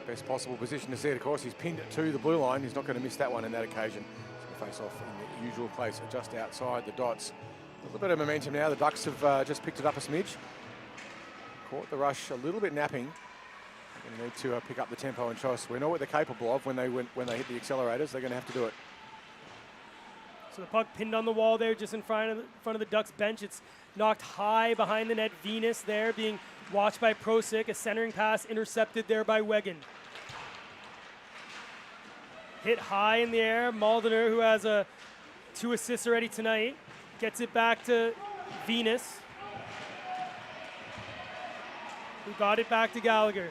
Best possible position to see it, of course. He's pinned it to the blue line. He's not going to miss that one in that occasion. face off in the usual place, just outside the dots. A little bit of momentum now. The Ducks have just picked it up a smidge. Caught the rush a little bit napping. They need to pick up the tempo and show us we know what they're capable of when they hit the accelerators. They're going to have to do it. So the puck pinned on the wall there, just in front of the Ducks bench. It's knocked high behind the net. Venus there being watched by Prosick. A centering pass intercepted there by Wegan. Hit high in the air. Maldiner, who has 2 assists already tonight, gets it back to Venus, who got it back to Gallagher.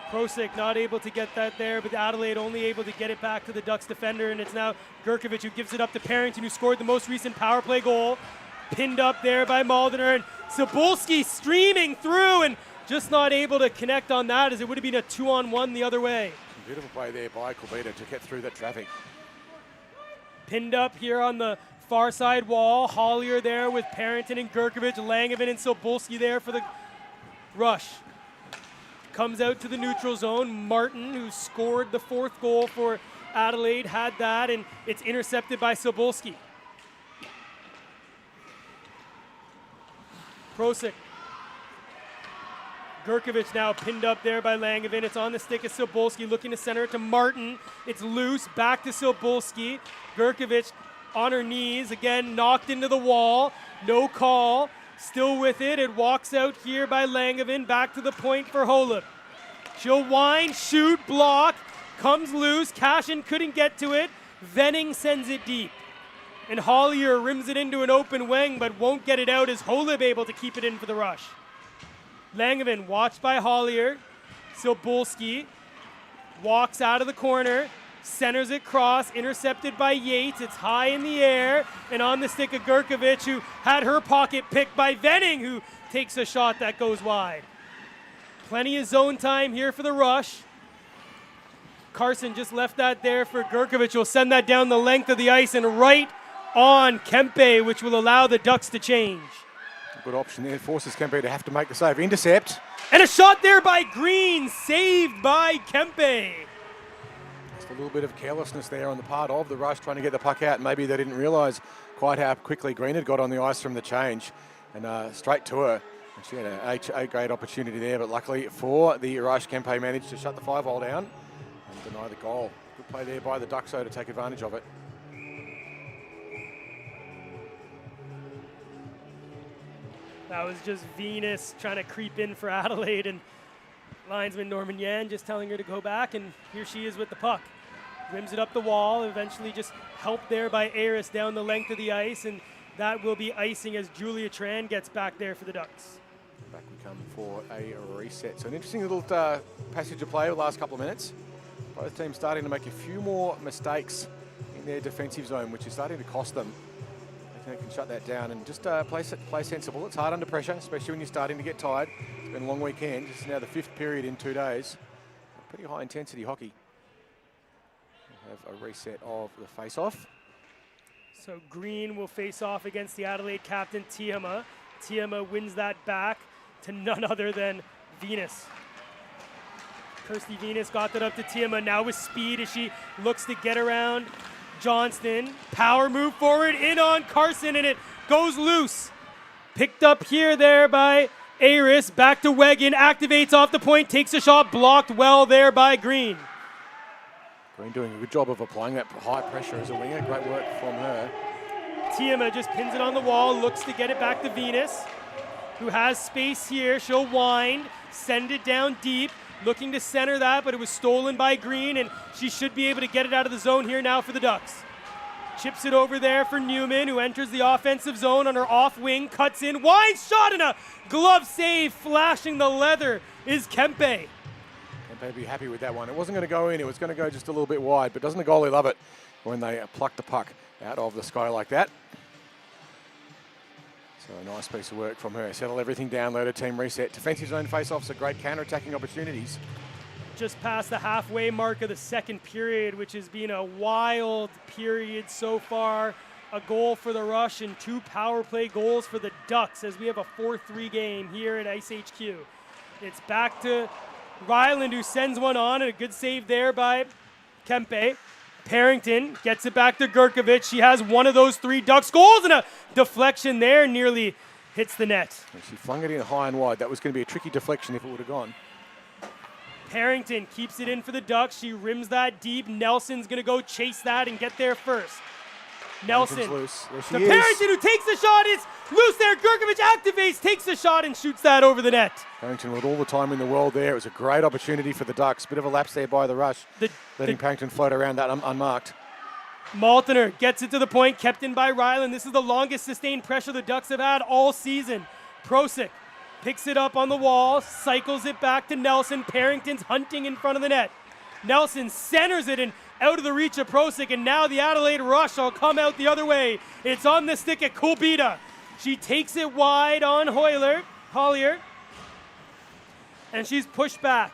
Prosick not able to get that there, but Adelaide only able to get it back to the Ducks defender, and it's now Gurkovic who gives it up to Parrington, who scored the most recent power play goal. Pinned up there by Maldiner, and Cebulski streaming through and just not able to connect on that, as it would have been a 2-on-1 the other way. Beautiful play there by Corbetta to get through that traffic. Pinned up here on the far side wall. Hollier there with Parrington and Gurkovic, Langevin and Cebulski there for the rush. Comes out to the neutral zone. Martin, who scored the 4th goal for Adelaide, had that, and it's intercepted by Cebulski. Prosick. Gurkovic now pinned up there by Langevin. It's on the stick of Cebulski, looking to center it to Martin. It's loose, back to Cebulski. Gurkovic on her knees, again knocked into the wall. No call. Still with it. It walks out here by Langevin. Back to the point for Holub. She'll wind, shoot, block. Comes loose. Cashin couldn't get to it. Venning sends it deep. And Hollier rims it into an open wing, but won't get it out as Holub able to keep it in for the rush. Langevin watched by Hollier. Cebulski walks out of the corner. Centers it cross, intercepted by Yates. It's high in the air and on the stick of Gurkovic, who had her pocket picked by Venning, who takes a shot that goes wide. Plenty of zone time here for the rush. Carson just left that there for Gurkovic. Will send that down the length of the ice and right on Kempe, which will allow the Ducks to change. Good option there. Forces Kempe to have to make the save. Intercept. And a shot there by Green, saved by Kempe. A little bit of carelessness there on the part of the rush, trying to get the puck out. Maybe they didn't realise quite how quickly Green had got on the ice from the change, and straight to her. And she had a great opportunity there, but luckily for the rush, Kempe managed to shut the 5-hole down and deny the goal. Good play there by the Ducks, though, to take advantage of it. That was just Venus trying to creep in for Adelaide, and linesman Norman Yan just telling her to go back, and here she is with the puck. Rims it up the wall, eventually just helped there by Aris down the length of the ice, and that will be icing as Julia Tran gets back there for the Ducks. Back we come for a reset. So an interesting little passage of play over the last couple of minutes. Both teams starting to make a few more mistakes in their defensive zone, which is starting to cost them. They can shut that down and just play sensible. It's hard under pressure, especially when you're starting to get tired. It's been a long weekend. This is now the 5th period in 2 days. Pretty high intensity hockey. We'll have a reset of the face-off. So Green will face off against the Adelaide captain, Tiama. Tiama wins that back to none other than Venus. Kirsty Venus got that up to Tiama, now with speed as she looks to get around Johnston. Power move forward, in on Carson, and it goes loose. Picked up here there by Aris, back to Wegan, activates off the point, takes a shot, blocked well there by Green. Green doing a good job of applying that high pressure as a winger. Great work from her. Tiama just pins it on the wall, looks to get it back to Venus, who has space here. She'll wind, send it down deep, looking to center that, but it was stolen by Green, and she should be able to get it out of the zone here now for the Ducks. Chips it over there for Newman, who enters the offensive zone on her off wing, cuts in, wide shot, and a glove save, flashing the leather is Kempe. Kempe be happy with that one. It wasn't going to go in, it was going to go just a little bit wide, but doesn't the goalie love it when they pluck the puck out of the sky like that? So a nice piece of work from her. Settle everything down, let her team reset. Defensive zone face-offs are great counter-attacking opportunities. Just past the halfway mark of the second period, which has been a wild period so far. A goal for the Rush and 2 power play goals for the Ducks as we have a 4-3 game here at IceHQ. It's back to Ryland, who sends one on, and a good save there by Kempe. Parrington gets it back to Gurkovic. She has one of those 3 Ducks goals, and a deflection there nearly hits the net. And she flung it in high and wide. That was going to be a tricky deflection if it would have gone. Parrington keeps it in for the Ducks. She rims that deep. Nelson's going to go chase that and get there first. Nelson Loose. There she to is. Parrington, who takes the shot. It's loose there. Gurkovic activates, takes the shot, and shoots that over the net. Parrington with all the time in the world there. It was a great opportunity for the Ducks. Bit of a lapse there by the Rush, letting Parrington float around that unmarked. Maltner gets it to the point, kept in by Ryland. This is the longest sustained pressure the Ducks have had all season. Prosick picks it up on the wall, cycles it back to Nelson. Parrington's hunting in front of the net. Nelson centers it and out of the reach of Prosick, and now the Adelaide Rush will come out the other way. It's on the stick at Kulbita. She takes it wide on Hollier, and she's pushed back.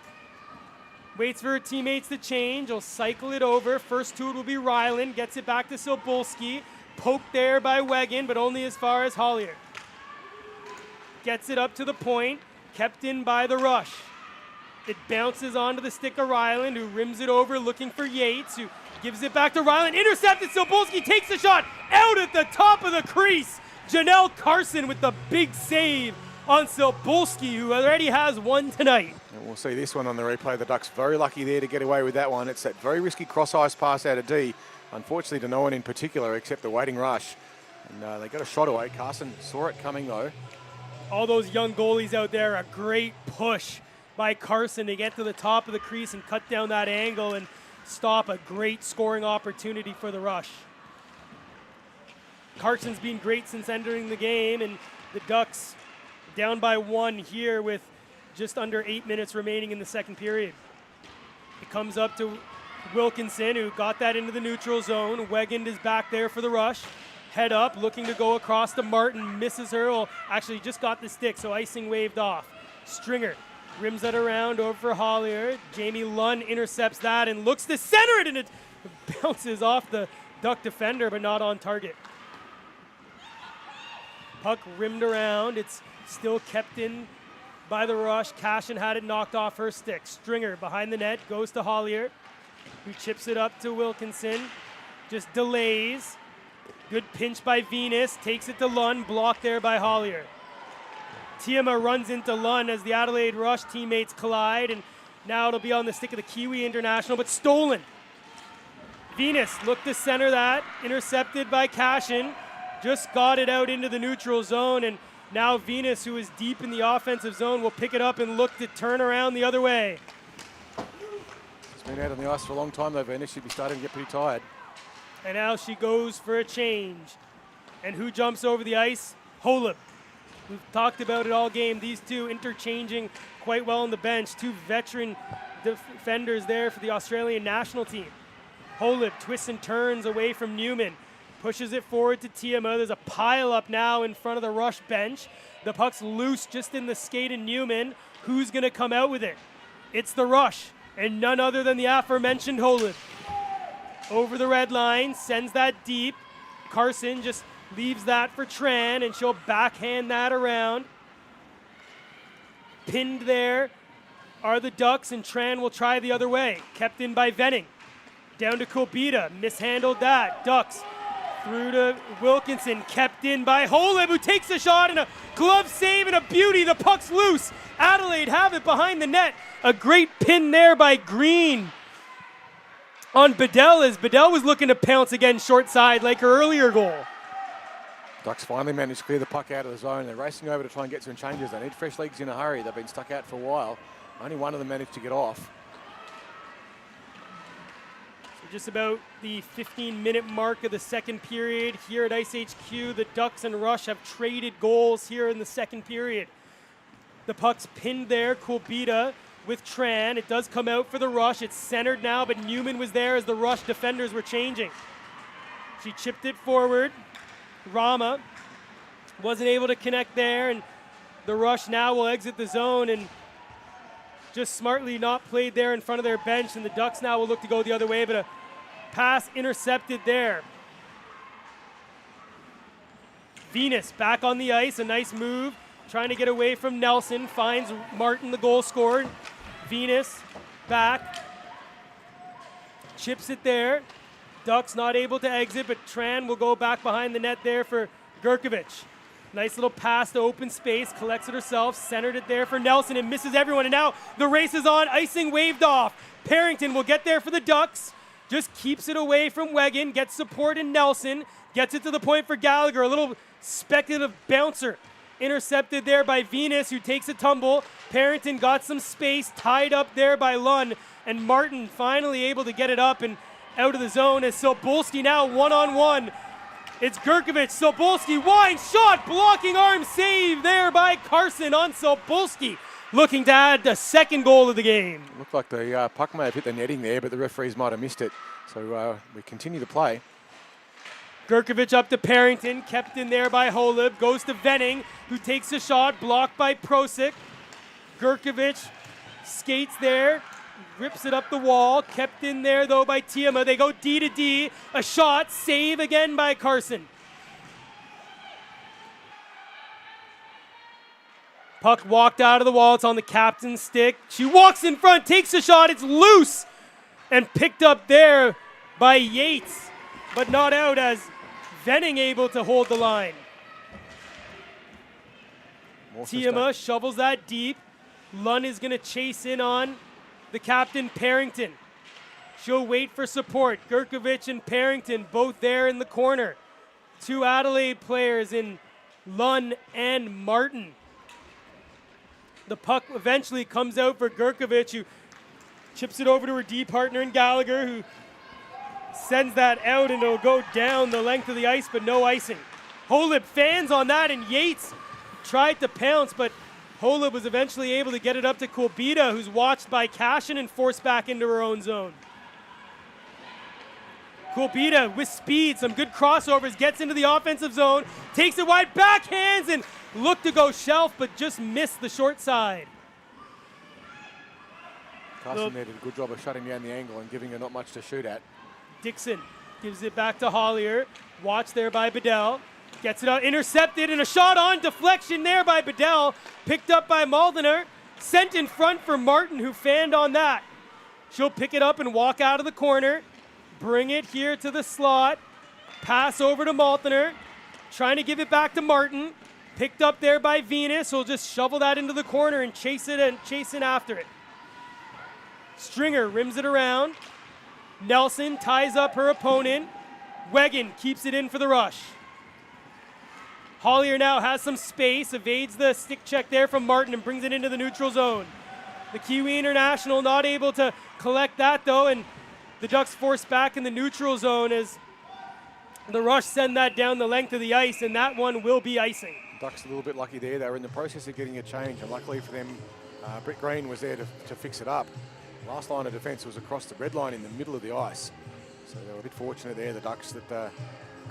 Waits for her teammates to change. Will cycle it over. First to it will be Ryland. Gets it back to Silbulski. Poked there by Wegan, but only as far as Hollier. Gets it up to the point. Kept in by the Rush. It bounces onto the stick of Ryland, who rims it over looking for Yates, who gives it back to Ryland. Intercepted. Silbulski takes the shot out at the top of the crease. Janelle Carson with the big save on Silbulski, who already has one tonight. And we'll see this one on the replay. The Ducks very lucky there to get away with that one. It's that very risky cross-ice pass out of D, unfortunately to no one in particular except the waiting Rush. And they got a shot away. Carson saw it coming though. All those young goalies out there, a great push by Carson to get to the top of the crease and cut down that angle and stop a great scoring opportunity for the Rush. Carson's been great since entering the game, and the Ducks down by 1 here with just under 8 minutes remaining in the second period. It comes up to Wilkinson, who got that into the neutral zone. Wegan is back there for the Rush. Head up, looking to go across to Martin, misses her. Well, actually just got the stick, so icing waved off. Stringer rims that around over for Hollier. Jamie Lunn intercepts that and looks to center it, and it bounces off the Duck defender, but not on target. Puck rimmed around. It's still kept in by the Rush. Cashin had it knocked off her stick. Stringer behind the net, goes to Hollier, who chips it up to Wilkinson. Just delays. Good pinch by Venus. Takes it to Lund, blocked there by Hollier. Tiama runs into Lund as the Adelaide Rush teammates collide, and now it'll be on the stick of the Kiwi International, but stolen. Venus looked to center that, intercepted by Cashin. Just got it out into the neutral zone, and now Venus, who is deep in the offensive zone, will pick it up and look to turn around the other way. She's been out on the ice for a long time though, Venus. She'd be starting to get pretty tired. And now she goes for a change. And who jumps over the ice? Holub. We've talked about it all game. These two interchanging quite well on the bench. Two veteran defenders there for the Australian national team. Holub twists and turns away from Newman. Pushes it forward to Tiama. There's a pile up now in front of the Rush bench. The puck's loose just in the skate of Newman. Who's going to come out with it? It's the Rush, and none other than the aforementioned Holub. Over the red line, sends that deep. Carson just leaves that for Tran, and she'll backhand that around. Pinned there are the Ducks, and Tran will try the other way. Kept in by Venning. Down to Kulbita, mishandled that. Ducks through to Wilkinson, kept in by Holub, who takes a shot and a glove save and a beauty. The puck's loose. Adelaide have it behind the net. A great pin there by Green on Bedell, as Bedell was looking to pounce again short side like her earlier goal. Ducks finally managed to clear the puck out of the zone. They're racing over to try and get some changes. They need fresh legs in a hurry. They've been stuck out for a while. Only one of them managed to get off. So just about the 15-minute mark of the second period here at IceHQ. The Ducks and Rush have traded goals here in the second period. The puck's pinned there. Kulbita with Tran. It does come out for the Rush. It's centered now, but Newman was there as the Rush defenders were changing. She chipped it forward. Rama wasn't able to connect there, and the Rush now will exit the zone and just smartly not played there in front of their bench, and the Ducks now will look to go the other way, but a pass intercepted there. Venus back on the ice, a nice move, trying to get away from Nelson, finds Martin, the goal scorer. Venus back. chips it there. Ducks not able to exit, but Tran will go back behind the net there for Gurkovic. Nice little pass to open space, collects it herself, centered it there for Nelson and misses everyone. And now the race is on, icing waved off. Parrington will get there for the Ducks, just keeps it away from Wegan, gets support in Nelson, gets it to the point for Gallagher, a little speculative bouncer. Intercepted there by Venus, who takes a tumble. Parrington got some space, tied up there by Lund, and Martin finally able to get it up and out of the zone as Sobolski now one-on-one. It's Gurkovic, Sobolski, wide shot, blocking arm save there by Carson on Sobolski, looking to add the second goal of the game. Looked like the puck may have hit the netting there, but the referees might have missed it. So we continue to play. Gurkovic up to Parrington, kept in there by Holub, goes to Venning, who takes a shot, blocked by Prosic. Gurkovic skates there, rips it up the wall, kept in there though by Tiama. They go D to D, a shot, save again by Carson. Puck walked out of the wall, it's on the captain's stick. She walks in front, takes a shot, it's loose, and picked up there by Yates, but not out as Venning able to hold the line. Tiama shovels that deep. Lund is gonna chase in on the captain, Parrington. She'll wait for support. Gurkovic and Parrington both there in the corner. Two Adelaide players in Lund and Martin. The puck eventually comes out for Gurkovic, who chips it over to her D partner in Gallagher, who sends that out and it'll go down the length of the ice, but no icing. Holub fans on that, and Yates tried to pounce, but Holub was eventually able to get it up to Kulbita, who's watched by Cashin and forced back into her own zone. Kulbita with speed, some good crossovers, gets into the offensive zone, takes it wide, backhands, and looked to go shelf, but just missed the short side. Carson there did a good job of shutting down the angle and giving her not much to shoot at. Dixon gives it back to Hollier, watched there by Bedell. Gets it out, intercepted, and a shot on, deflection there by Bedell, picked up by Maldiner, sent in front for Martin, who fanned on that. She'll pick it up and walk out of the corner, bring it here to the slot, pass over to Maldiner, trying to give it back to Martin, picked up there by Venus, who'll just shovel that into the corner and chase in after it. Stringer rims it around, Nelson ties up her opponent, Wegan keeps it in for the rush. Hollier now has some space, evades the stick check there from Martin and brings it into the neutral zone. The Kiwi International not able to collect that though, and the Ducks forced back in the neutral zone as the Rush send that down the length of the ice, and that one will be icing. Ducks a little bit lucky there. They were in the process of getting a change, and luckily for them, Britt Green was there to fix it up. Last line of defence was across the red line in the middle of the ice. So they were a bit fortunate there, the Ducks, that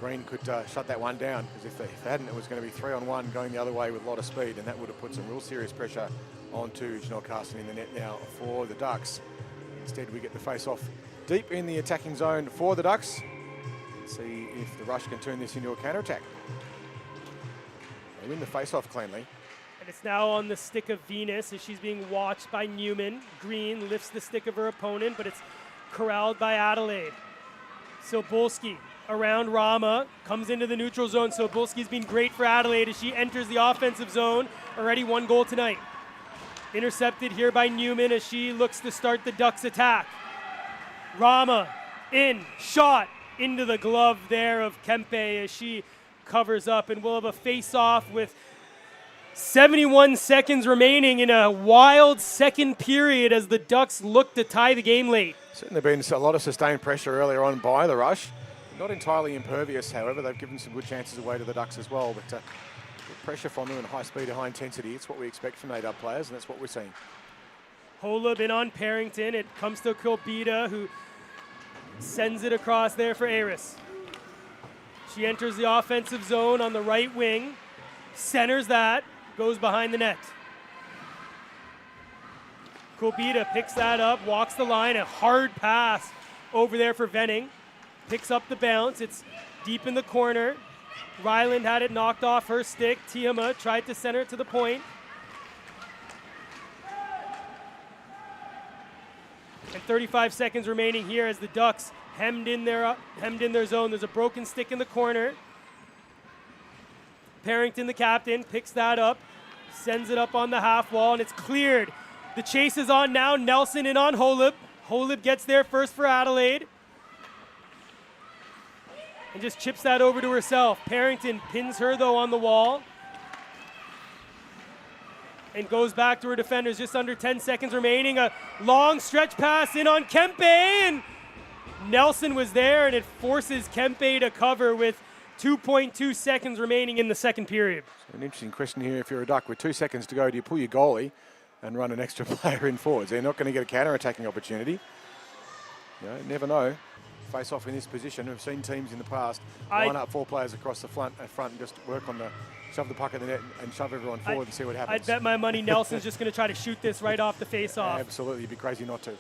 Green could shut that one down, because if they hadn't, it was going to be 3-on-1 going the other way with a lot of speed, and that would have put some real serious pressure onto Janelle Carson in the net now for the Ducks. Instead, we get the face-off deep in the attacking zone for the Ducks. Let's see if the Rush can turn this into a counter-attack. They win the face-off cleanly. And it's now on the stick of Venus as she's being watched by Newman. Green lifts the stick of her opponent, but it's corralled by Adelaide. Sobolski around Rama, comes into the neutral zone. Sobolski's been great for Adelaide as she enters the offensive zone. Already one goal tonight. Intercepted here by Newman as she looks to start the Ducks attack. Rama in, shot into the glove there of Kempe as she covers up, and we'll have a face-off with 71 seconds remaining in a wild second period as the Ducks look to tie the game late. Certainly been a lot of sustained pressure earlier on by the Rush. Not entirely impervious, however. They've given some good chances away to the Ducks as well, but good pressure from them in high speed and high intensity. It's what we expect from AW players, and that's what we're seeing. Holub in on Parrington. It comes to Kulbita, who sends it across there for Aris. She enters the offensive zone on the right wing, centers that, goes behind the net. Kulbita picks that up, walks the line, a hard pass over there for Venning. Picks up the bounce, it's deep in the corner. Ryland had it knocked off her stick. Tiama tried to center it to the point. And 35 seconds remaining here as the Ducks hemmed in their zone. There's a broken stick in the corner. Parrington, the captain, picks that up, sends it up on the half wall, and it's cleared. The chase is on now. Nelson in on Holub. Holub gets there first for Adelaide. And just chips that over to herself. Parrington pins her, though, on the wall. And goes back to her defenders. Just under 10 seconds remaining. A long stretch pass in on Kempe. And Nelson was there, and it forces Kempe to cover with 2.2 seconds remaining in the second period. So an interesting question here. If you're a Duck with 2 seconds to go, do you pull your goalie and run an extra player in forwards? They're not going to get a counter-attacking opportunity. You know, never know. Face off in this position. We've seen teams in the past line up 4 players across the front and just work on the shove the puck in the net and shove everyone forward and see what happens. I'd bet my money Nelson's just going to try to shoot this right off the face-off. Absolutely, you'd be crazy not to.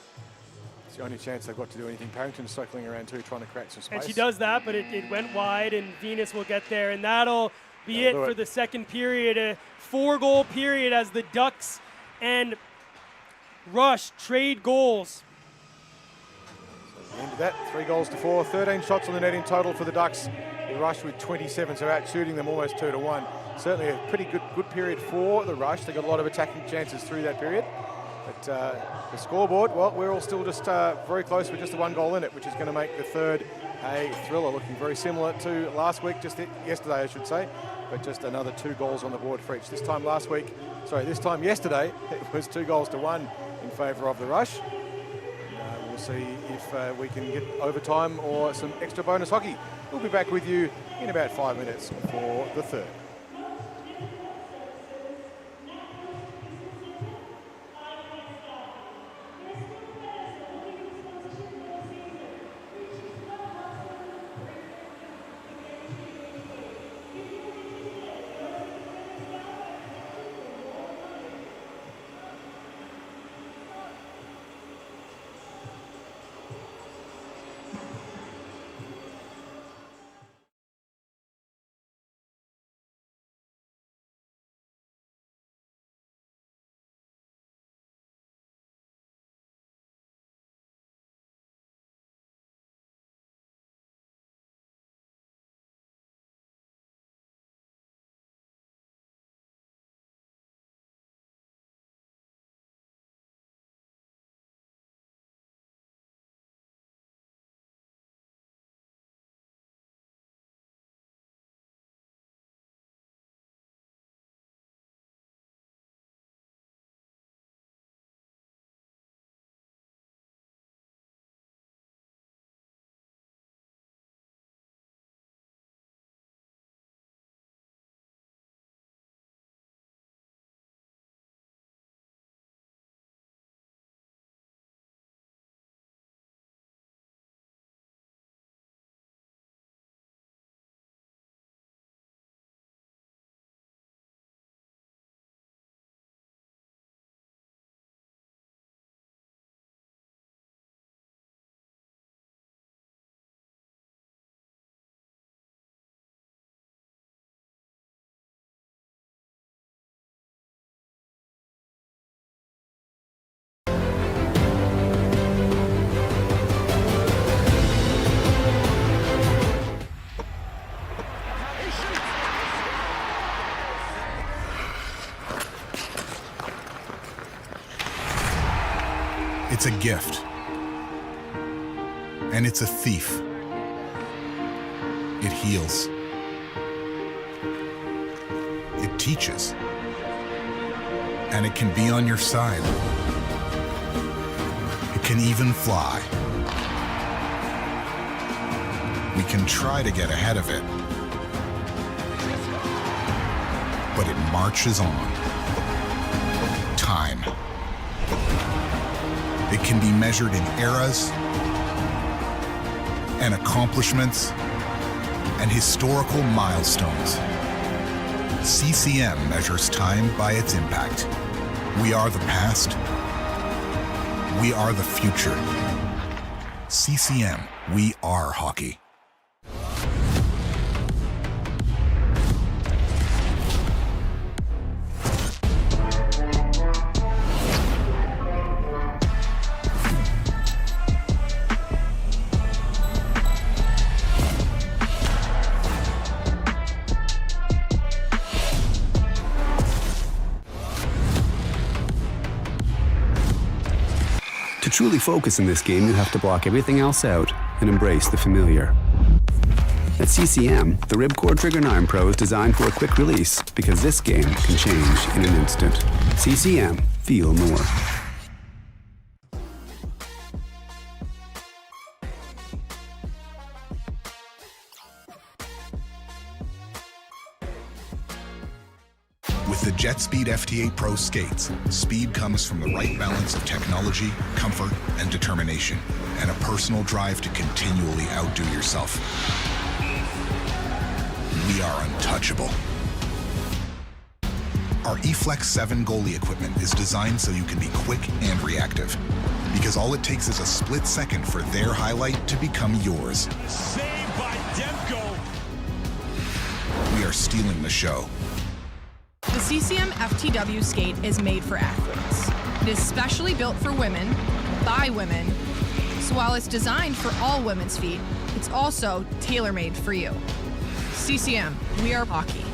It's the only chance they've got to do anything. Parrington's circling around too, trying to create some space. And she does that, but it went wide, and Venus will get there, and that'll be it for the second period. A 4-goal period as the Ducks and Rush trade goals. So into that, 3 goals to 4, 13 shots on the net in total for the Ducks. The Rush with 27, so out shooting them almost 2-1. Certainly a pretty good period for the Rush. They got a lot of attacking chances through that period. But the scoreboard, well, we're all still just very close with just the 1 goal in it, which is going to make the third a thriller, looking very similar to last week, yesterday, I should say, but just another 2 goals on the board for each. This time yesterday, it was 2 goals to 1 in favour of the Rush. We'll see if we can get overtime or some extra bonus hockey. We'll be back with you in about 5 minutes for the third. It's a gift. And it's a thief. It heals. It teaches. And it can be on your side. It can even fly. We can try to get ahead of it. But it marches on. Time. It can be measured in eras and accomplishments and historical milestones. CCM measures time by its impact. We are the past. We are the future. CCM, we are hockey. To truly focus in this game, you have to block everything else out and embrace the familiar. At CCM, the Ribcore Trigger 9 Pro is designed for a quick release because this game can change in an instant. CCM, feel more. With the JetSpeed FT8 Pro skates, speed comes from the right balance of technology, comfort, and determination, and a personal drive to continually outdo yourself. We are untouchable. Our eFlex 7 goalie equipment is designed so you can be quick and reactive, because all it takes is a split second for their highlight to become yours. Saved by Demko. We are stealing the show. The CCM FTW skate is made for athletes. It is specially built for women, by women, so while it's designed for all women's feet, it's also tailor-made for you. CCM, we are hockey.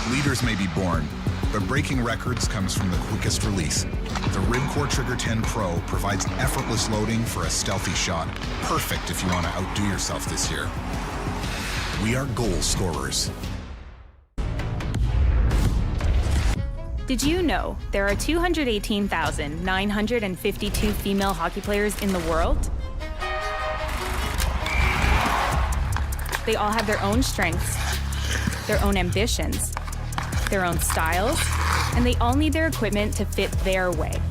Leaders may be born, but breaking records comes from the quickest release. The Ribcore Trigger 10 Pro provides effortless loading for a stealthy shot, perfect if you want to outdo yourself this year. We are goal scorers. Did you know there are 218,952 female hockey players in the world? They all have their own strengths, their own ambitions, their own styles, and they all need their equipment to fit their way.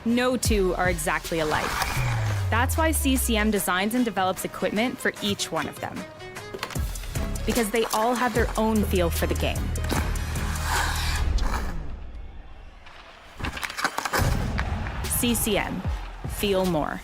No two are exactly alike. That's why CCM designs and develops equipment for each one of them. Because they all have their own feel for the game. CCM, feel more.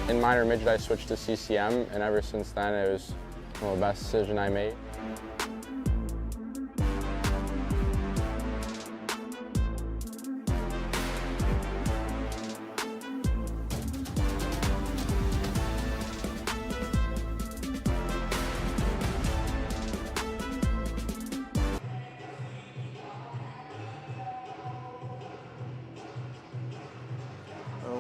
In minor midget, I switched to CCM, and ever since then, it was one of the best decisions I made.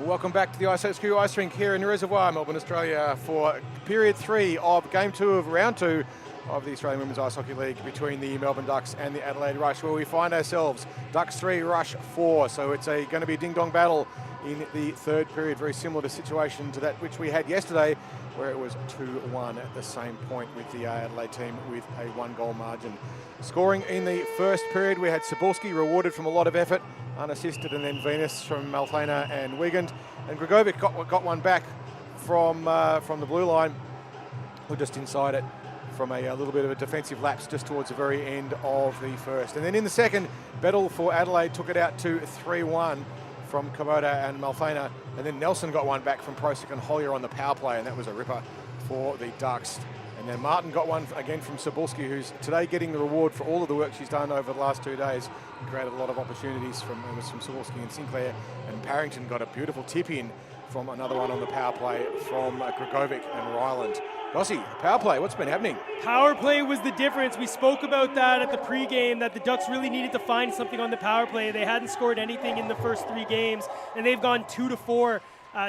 Welcome back to the IceHQ ice rink here in the Reservoir, Melbourne, Australia, for period 3 of game 2 of round 2 of the Australian Women's Ice Hockey League between the Melbourne Ducks and the Adelaide Rush, where we find ourselves Ducks 3, Rush 4. So it's going to be a ding-dong battle in the third period. Very similar to situation to that which we had yesterday, where it was 2-1 at the same point with the Adelaide team with a 1-goal margin. Scoring in the first period, we had Cebulski rewarded from a lot of effort, unassisted, and then Venus from Malthana and Wiegand. And Gregovic got one back from the blue line. We're just inside it from a little bit of a defensive lapse just towards the very end of the first. And then in the second, Bettle for Adelaide took it out to 3-1 from Kubota and Malthana. And then Nelson got one back from Prosic and Hollier on the power play, and that was a ripper for the Ducks. And then Martin got one again from Cebulski, who's today getting the reward for all of the work she's done over the last 2 days. Created a lot of opportunities from Cebulski and Sinclair. And Parrington got a beautiful tip in from another one on the power play from Gregovic and Ryland. Rossi, power play, what's been happening? Power play was the difference. We spoke about that at the pregame, that the Ducks really needed to find something on the power play. They hadn't scored anything in the first 3 games, and they've gone 2-4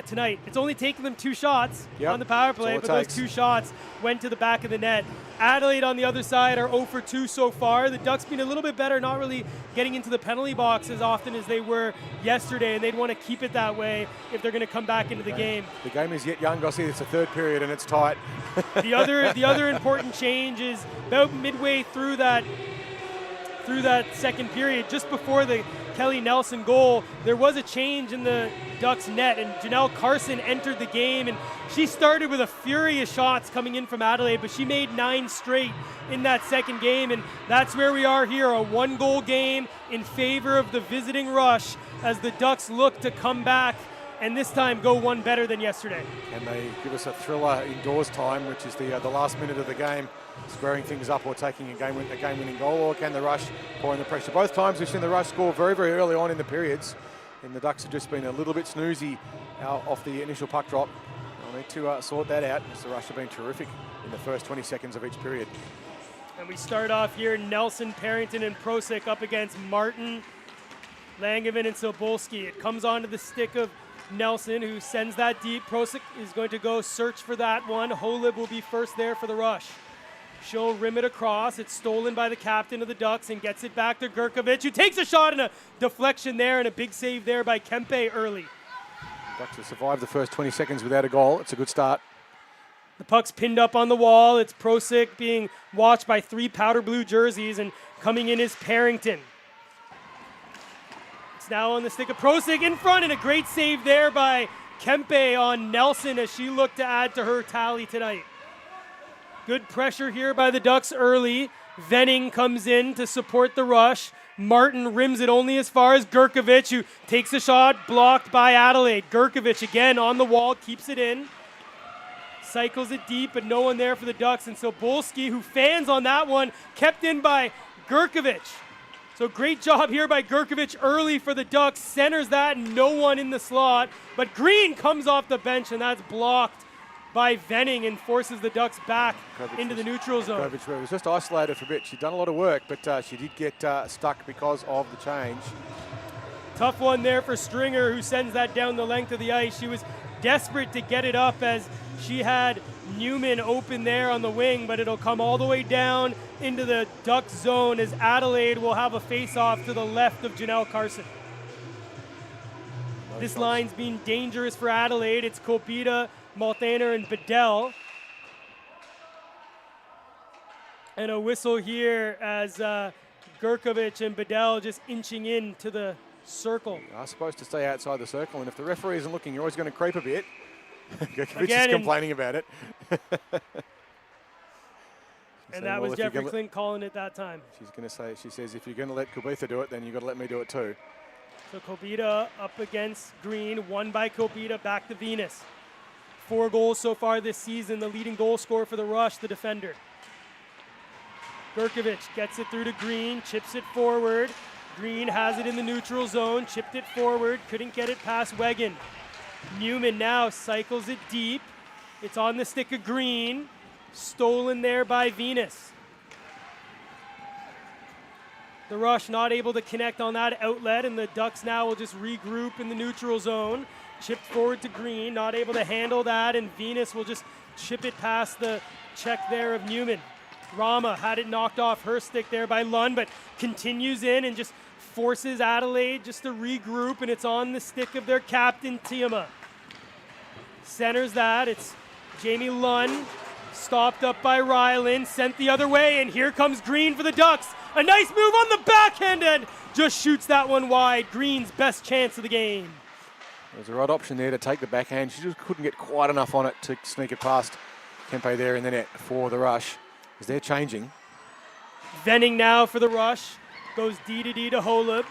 tonight. It's only taken them 2 shots on the power play, but those 2 shots went to the back of the net. Adelaide on the other side are 0 for 2 so far. The Ducks been a little bit better, not really getting into the penalty box as often as they were yesterday, and they'd want to keep it that way if they're going to come back into the game. The game is yet young, Gossi. It's a third period and it's tight. The other important change is about midway through that second period, just before the Kelly Nelson goal, there was a change in the Ducks net, and Janelle Carson entered the game, and she started with a fury of shots coming in from Adelaide, but she made 9 straight in that second game, and that's where we are here, a 1-goal game in favor of the visiting Rush as the Ducks look to come back and this time go one better than yesterday. And they give us a thriller indoors time, which is the last minute of the game, squaring things up or taking a game-winning goal, or can the Rush pour in the pressure? Both times we've seen the Rush score very, very early on in the periods, and the Ducks have just been a little bit snoozy off the initial puck drop. They'll need to sort that out, as the Rush have been terrific in the first 20 seconds of each period. And we start off here, Nelson, Parrington, and Prosic up against Martin, Langevin, and Cebulski. It comes onto the stick of Nelson, who sends that deep. Prosic is going to go search for that one. Holib will be first there for the Rush. She'll rim it across. It's stolen by the captain of the Ducks and gets it back to Gurkovic, who takes a shot and a deflection there and a big save there by Kempe early. Ducks have survived the first 20 seconds without a goal. It's a good start. The puck's pinned up on the wall. It's Prosic being watched by 3 powder blue jerseys, and coming in is Parrington. It's now on the stick of Prosic in front, and a great save there by Kempe on Nelson as she looked to add to her tally tonight. Good pressure here by the Ducks early. Venning comes in to support the Rush. Martin rims it only as far as Gurkovic, who takes a shot blocked by Adelaide. Gurkovic again on the wall, keeps it in. Cycles it deep, but no one there for the Ducks. And Cebulski, who fans on that one, kept in by Gurkovic. So great job here by Gurkovic early for the Ducks. Centers that, no one in the slot. But Green comes off the bench, and that's blocked by Venning and forces the Ducks back into the neutral zone. Gurkovic was just isolated for a bit. She'd done a lot of work, but she did get stuck because of the change. Tough one there for Stringer, who sends that down the length of the ice. She was desperate to get it up as she had Newman open there on the wing, but it'll come all the way down into the Ducks zone as Adelaide will have a face-off to the left of Janelle Carson. This line's been dangerous for Adelaide. It's Kopita, Malthaner, and Bedell. And a whistle here as Gurkovic and Bedell just inching into the circle. Are supposed to stay outside the circle, and if the referee isn't looking, you're always going to creep a bit. Gurkovic is complaining about it. And that was Jeffrey Klink calling it that time. She says, if you're going to let Kubita do it, then you've got to let me do it too. So Kopita up against Green, won by Kopita, back to Venus. 4 goals so far this season, the leading goal scorer for the Rush, the defender. Gurkovic gets it through to Green, chips it forward. Green has it in the neutral zone, chipped it forward, couldn't get it past Wegan. Newman now cycles it deep. It's on the stick of Green, stolen there by Venus. The Rush not able to connect on that outlet, and the Ducks now will just regroup in the neutral zone. Chipped forward to Green, not able to handle that, and Venus will just chip it past the check there of Newman. Rama had it knocked off her stick there by Lund, but continues in and just forces Adelaide just to regroup, and it's on the stick of their captain, Tiama. Centers that. It's Jamie Lunn, stopped up by Ryland, sent the other way, and here comes Green for the Ducks. A nice move on the backhand, and just shoots that one wide. Green's best chance of the game. There's the right option there to take the backhand. She just couldn't get quite enough on it to sneak it past Kempe there in the net for the rush, as they're changing. Venning now for the rush. Goes D to Holub.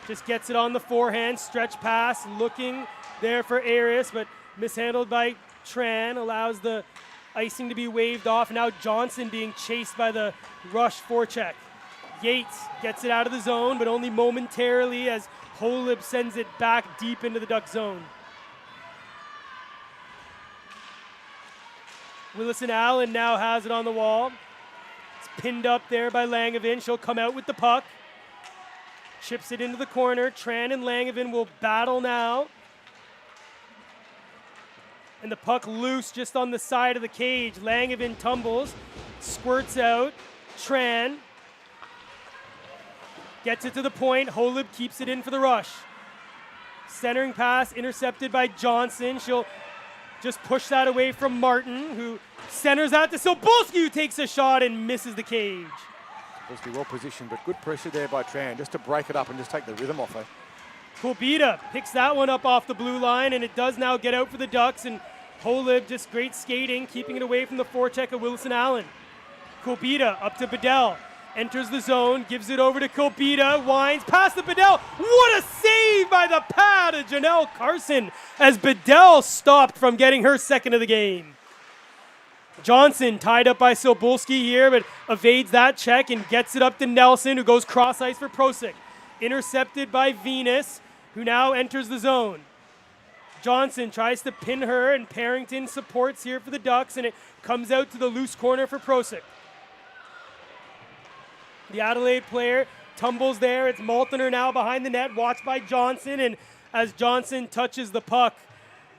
Just gets it on the forehand. Stretch pass. Looking there for Aris, but mishandled by Tran. Allows the icing to be waved off. Now Johnson being chased by the rush forecheck. Yates gets it out of the zone, but only momentarily as Holub sends it back deep into the Duck zone. Willison Allen now has it on the wall. It's pinned up there by Langevin. She'll come out with the puck. Chips it into the corner. Tran and Langevin will battle now. And the puck loose just on the side of the cage. Langevin tumbles, squirts out. Tran gets it to the point. Holub keeps it in for the rush. Centering pass intercepted by Johnson. She'll just push that away from Martin, who centers out to Sobolski, who takes a shot and misses the cage. Sobolski well positioned, but good pressure there by Tran just to break it up and just take the rhythm off her. Kulbita picks that one up off the blue line, and it does now get out for the Ducks, and Holub just great skating, keeping it away from the forecheck of Willison Allen. Kulbita up to Bedell, enters the zone, gives it over to Kulbita, winds past the Bedell. What a save by the pad of Janelle Carson as Bedell stopped from getting her second of the game. Johnson tied up by Sobolski here, but evades that check and gets it up to Nelson, who goes cross ice for Prosick. Intercepted by Venus, who now enters the zone. Johnson tries to pin her, and Parrington supports here for the Ducks, and it comes out to the loose corner for Prosick. The Adelaide player tumbles there. It's Maltner now behind the net, watched by Johnson, and as Johnson touches the puck,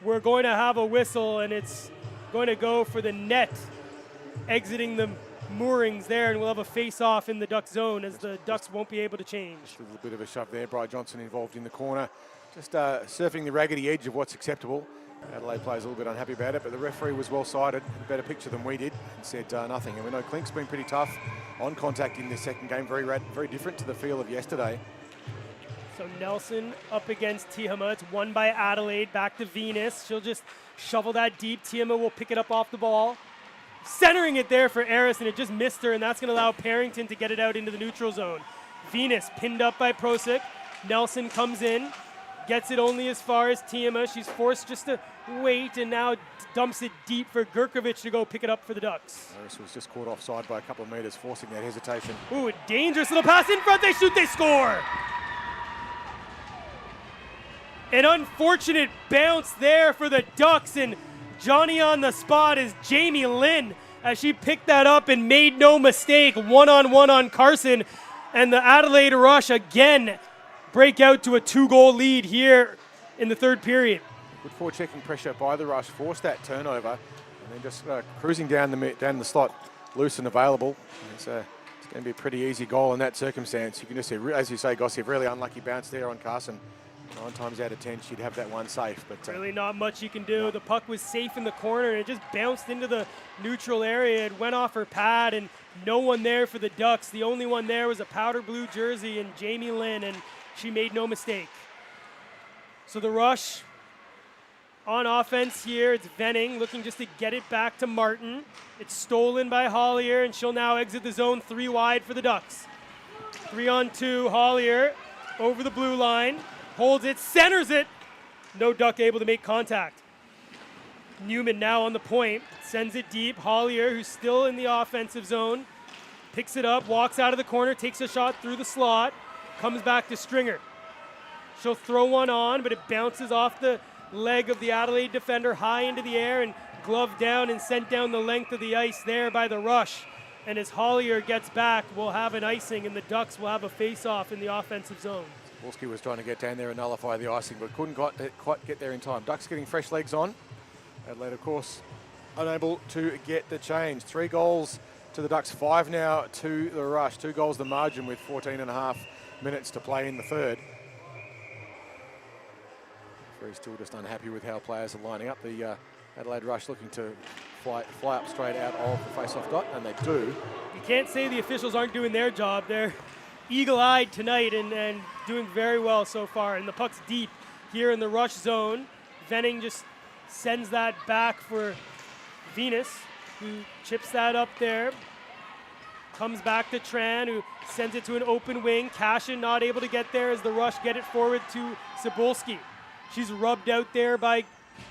we're going to have a whistle, and it's going to go for the net, exiting the moorings there, and we'll have a face-off in the Duck zone as the Ducks won't be able to change. Just a little bit of a shove there. Brian Johnson involved in the corner, just surfing the raggedy edge of what's acceptable. Adelaide players a little bit unhappy about it, but the referee was well sighted, a better picture than we did, and said nothing. And we know Klink's been pretty tough on contact in this second game, very different to the feel of yesterday. So Nelson up against Tiama. It's won by Adelaide, back to Venus. She'll just shovel that deep. Tiama will pick it up off the ball. Centering it there for Aris, and it just missed her, and that's going to allow Parrington to get it out into the neutral zone. Venus pinned up by Prosick. Nelson comes in, gets it only as far as Tiama. She's forced just to wait, and now dumps it deep for Gurkovic to go pick it up for the Ducks. Aris was just caught offside by a couple of metres, forcing that hesitation. Ooh, a dangerous little pass in front. They shoot, they score. An unfortunate bounce there for the Ducks, and Johnny on the spot is Jamie Lynn as she picked that up and made no mistake. One-on-one on Carson, and the Adelaide Rush again break out to a 2-goal lead here in the third period. Good forechecking pressure by the Rush, forced that turnover, and then just cruising down the slot, loose and available. It's going to be a pretty easy goal in that circumstance. You can just see, as you say, Gossip, really unlucky bounce there on Carson. 9 times out of 10, she'd have that one safe. But really not much you can do. No. The puck was safe in the corner, and it just bounced into the neutral area. It went off her pad, and no one there for the Ducks. The only one there was a powder blue jersey and Jamie Lynn, and she made no mistake. So the Rush on offense here. It's Venning looking just to get it back to Martin. It's stolen by Hollier, and she'll now exit the zone 3 wide for the Ducks. 3-on-2, Hollier over the blue line. Holds it, centers it. No Duck able to make contact. Newman now on the point, sends it deep. Hollier, who's still in the offensive zone, picks it up, walks out of the corner, takes a shot through the slot, comes back to Stringer. She'll throw one on, but it bounces off the leg of the Adelaide defender high into the air and gloved down and sent down the length of the ice there by the Rush. And as Hollier gets back, we'll have an icing, and the Ducks will have a face-off in the offensive zone. Wolski was trying to get down there and nullify the icing, but couldn't quite get there in time. Ducks getting fresh legs on. Adelaide, of course, unable to get the change. 3 goals to the Ducks, 5 now to the Rush. 2 goals the margin with 14 and a half minutes to play in the third. Referee's still just unhappy with how players are lining up. The Adelaide Rush looking to fly up straight out of the face-off dot, and they do. You can't say the officials aren't doing their job. They're eagle-eyed tonight and doing very well so far. And the puck's deep here in the Rush zone. Venning just sends that back for Venus, who chips that up there. Comes back to Tran, who sends it to an open wing. Cashin not able to get there as the Rush get it forward to Cebulski. She's rubbed out there by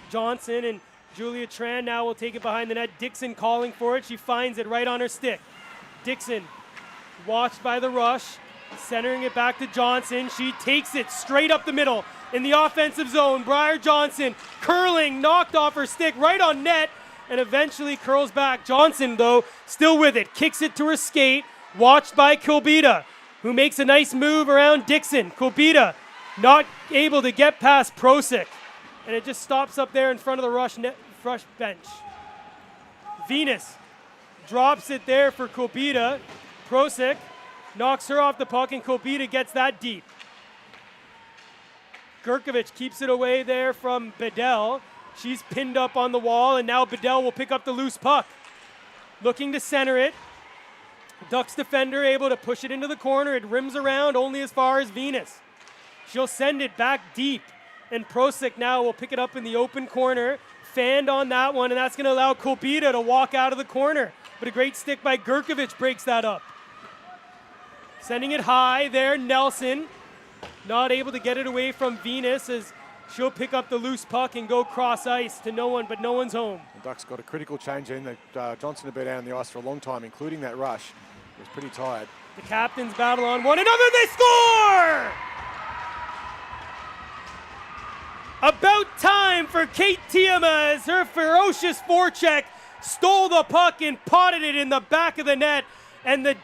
Johnson, and Julia Tran now will take it behind the net. Dixon calling for it. She finds it right on her stick. Dixon, watched by the Rush, centering it back to Johnson. She takes it straight up the middle in the offensive zone. Briar Johnson curling, knocked off her stick right on net, and eventually curls back. Johnson, though, still with it. Kicks it to her skate, watched by Kulbita, who makes a nice move around Dixon. Kulbita not able to get past Prosic, and it just stops up there in front of the Rush bench. Venus drops it there for Kulbita. Prosic knocks her off the puck, and Kulbita gets that deep. Gurkovic keeps it away there from Bedell. She's pinned up on the wall, and now Bedell will pick up the loose puck. Looking to center it. Ducks defender able to push it into the corner. It rims around only as far as Venus. She'll send it back deep, and Prosic now will pick it up in the open corner. Fanned on that one, and that's going to allow Kulbita to walk out of the corner. But a great stick by Gurkovic breaks that up. Sending it high there, Nelson. Not able to get it away from Venus as she'll pick up the loose puck and go cross ice to no one, but no one's home. The Ducks got a critical change in. Johnson had been out on the ice for a long time, including that rush. He was pretty tired. The captains battle on one another, they score! About time for Kate Tiama as her ferocious forecheck stole the puck and potted it in the back of the net, and the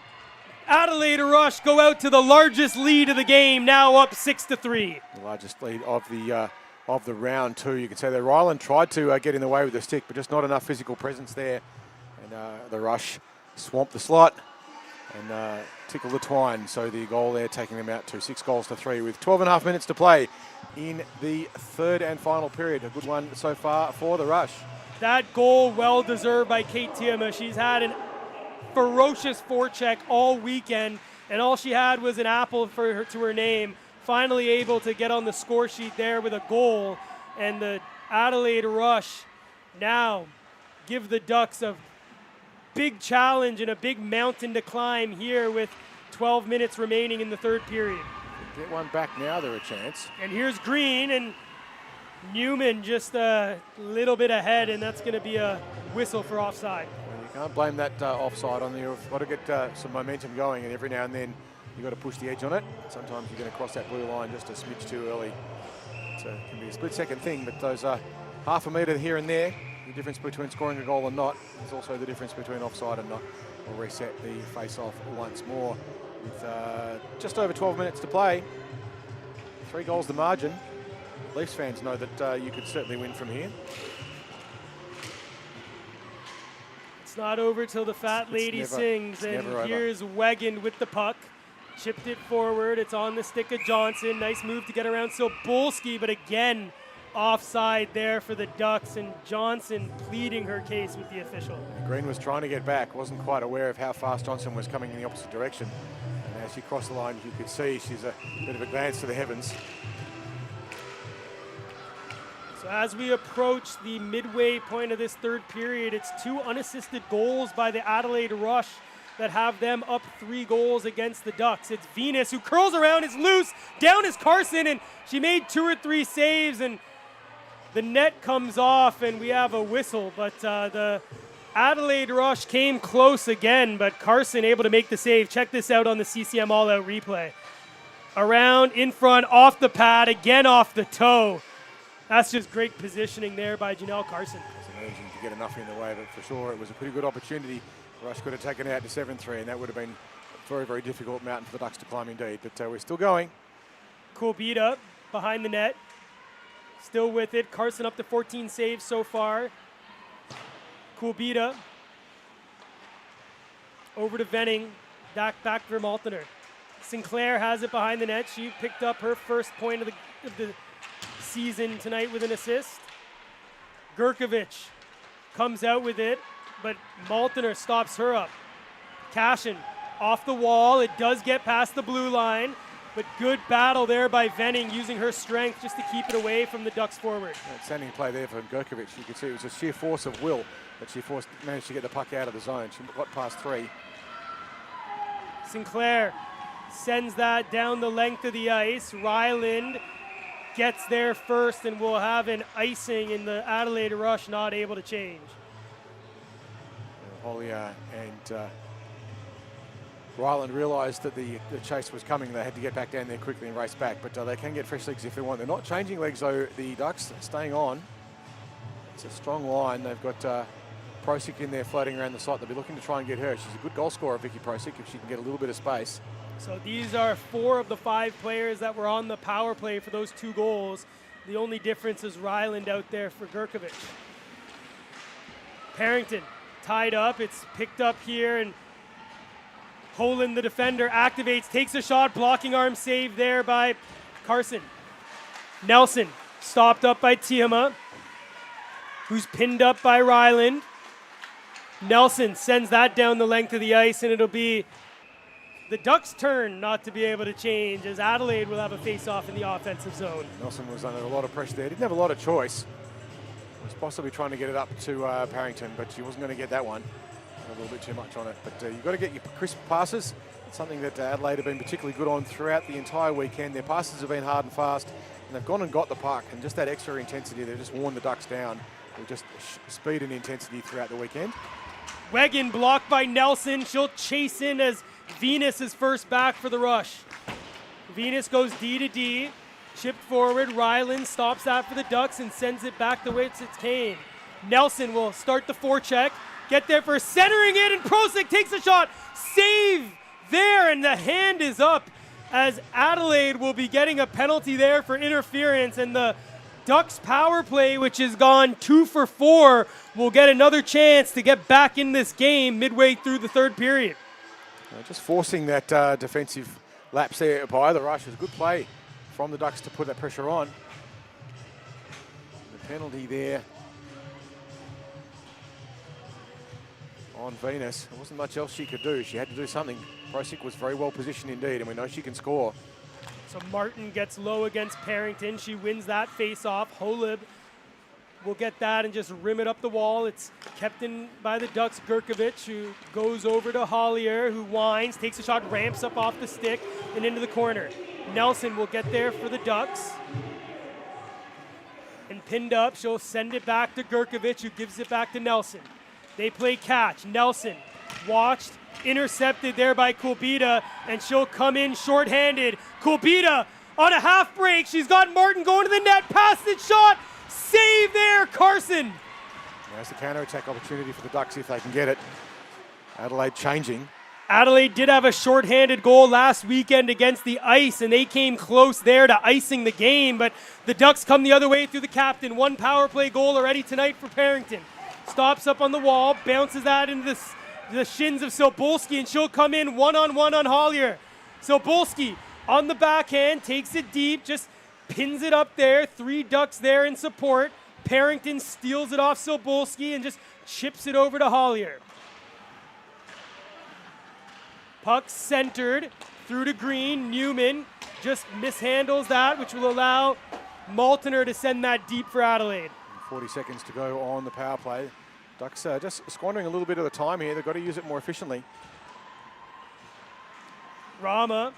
Adelaide Rush go out to the largest lead of the game, now up 6-3. The largest lead of the round too. You can say that Ryland tried to get in the way with the stick, but just not enough physical presence there. And the Rush swamped the slot and tickled the twine. So the goal there taking them out to 6-3 with 12.5 minutes to play in the third and final period. A good one so far for the Rush. That goal well deserved by Kate Tiama. She's had an ferocious forecheck all weekend, and all she had was an apple for her to her name. Finally able to get on the score sheet there with a goal, and the Adelaide Rush now give the Ducks a big challenge and a big mountain to climb here with 12 minutes remaining in the third period. Get one back now, they're a chance. And here's Green, and Newman just a little bit ahead, and that's going to be a whistle for offside. Well, you can't blame that offside on you. You've got to get some momentum going, and every now and then you've got to push the edge on it. Sometimes you're going to cross that blue line just a smidge too early. So it can be a split-second thing, but those half a metre here and there, the difference between scoring a goal or not is also the difference between offside and not. We'll reset the face-off once more with just over 12 minutes to play. 3 goals the margin. Leafs fans know that you could certainly win from here. It's not over till the fat lady sings, and here's Wegan with the puck. Chipped it forward. It's on the stick of Johnson. Nice move to get around Cebulski, but again, offside there for the Ducks, and Johnson pleading her case with the official. Green was trying to get back, wasn't quite aware of how fast Johnson was coming in the opposite direction. And as she crossed the line, you could see she's a bit of a glance to the heavens. So as we approach the midway point of this third period, it's 2 unassisted goals by the Adelaide Rush that have them up 3 goals against the Ducks. It's Venus who curls around, is loose, down is Carson, and she made 2 or 3 saves, and the net comes off, and we have a whistle. But the Adelaide Rush came close again, but Carson able to make the save. Check this out on the CCM All-Out replay. Around, in front, off the pad, again off the toe. That's just great positioning there by Janelle Carson. It's amazing to get enough in the way, but for sure it was a pretty good opportunity. Rush could have taken it out to 7-3, and that would have been a very, very difficult mountain for the Ducks to climb indeed. But we're still going. Kulbita behind the net. Still with it. Carson up to 14 saves so far. Kulbita over to Venning. Back for Maltner. Sinclair has it behind the net. She picked up her first point of the season tonight with an assist. Gurkovic comes out with it, but Maltner stops her up. Cashin off the wall. It does get past the blue line, but good battle there by Venning, using her strength just to keep it away from the Ducks forward. Outstanding play there from Gurkovic. You could see it was a sheer force of will that she managed to get the puck out of the zone. She got past 3. Sinclair sends that down the length of the ice. Ryland gets there first and will have an icing in the Adelaide rush, not able to change. Hollier and Ryland realised that the chase was coming. They had to get back down there quickly and race back, but they can get fresh legs if they want. They're not changing legs though, the Ducks, staying on. It's a strong line. They've got Prosic in there floating around the site. They'll be looking to try and get her. She's a good goal scorer, Vicky Prosic, if she can get a little bit of space. So these are 4 of the 5 players that were on the power play for those 2 goals. The only difference is Ryland out there for Gurkovic. Parrington tied up. It's picked up here, and Holand, the defender, activates, takes a shot, blocking arm save there by Carson. Nelson stopped up by Tiama, who's pinned up by Ryland. Nelson sends that down the length of the ice, and it'll be the Ducks' turn not to be able to change, as Adelaide will have a face-off in the offensive zone. Nelson was under a lot of pressure there. Didn't have a lot of choice. Was possibly trying to get it up to Parrington, but she wasn't going to get that one. A little bit too much on it, but you've got to get your crisp passes. It's something that Adelaide have been particularly good on throughout the entire weekend. Their passes have been hard and fast, and they've gone and got the puck, and just that extra intensity, they've just worn the Ducks down with just speed and intensity throughout the weekend. Wegan blocked by Nelson. She'll chase in as Venus is first back for the rush. Venus goes D to D, chipped forward. Ryland stops that for the Ducks and sends it back the way it came. Nelson will start the forecheck. Get there for centering it, and Prosic takes a shot. Save there, and the hand is up as Adelaide will be getting a penalty there for interference, and the Ducks power play, which has gone 2 for 4, will get another chance to get back in this game midway through the 3rd period. Just forcing that defensive lapse there by the Rush is a good play from the Ducks to put that pressure on. The penalty there on Venus. There wasn't much else she could do. She had to do something. Prosic was very well positioned indeed, and we know she can score. So Martin gets low against Parrington. She wins that face-off. Holib will get that and just rim it up the wall. It's kept in by the Ducks. Gurkovic, who goes over to Hollier, who winds, takes a shot, ramps up off the stick and into the corner. Nelson will get there for the Ducks. And pinned up, she'll send it back to Gurkovic, who gives it back to Nelson. They play catch. Nelson watched, intercepted there by Kulbita, and she'll come in shorthanded. Kulbita on a half break. She's got Martin going to the net, past it, shot, save there, Carson. There's the counter-attack opportunity for the Ducks if they can get it. Adelaide changing. Adelaide did have a shorthanded goal last weekend against the Ice, and they came close there to icing the game, but the Ducks come the other way through the captain. 1 power play goal already tonight for Parrington. Stops up on the wall, bounces that into the shins of Sobolski, and she'll come in one-on-one on Hollier. Sobolski on the backhand, takes it deep, just pins it up there. 3 Ducks there in support. Parrington steals it off Sobolski and just chips it over to Hollier. Puck centered through to Green. Newman just mishandles that, which will allow Maltner to send that deep for Adelaide. 40 seconds to go on the power play. Ducks just squandering a little bit of the time here. They've got to use it more efficiently. Rama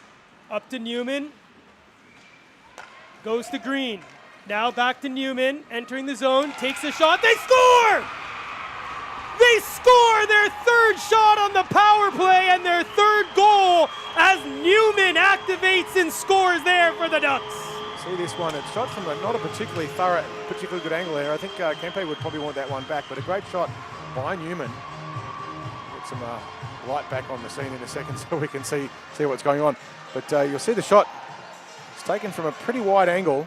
up to Newman. Goes to Green. Now back to Newman, entering the zone, takes a shot. They score! They score their 3rd shot on the power play and their 3rd goal as Newman activates and scores there for the Ducks. See this one, it's shot from not a particularly good angle there. I think Kempe would probably want that one back, but a great shot by Newman. Get some light back on the scene in a second so we can see what's going on. But you'll see the shot. It's taken from a pretty wide angle.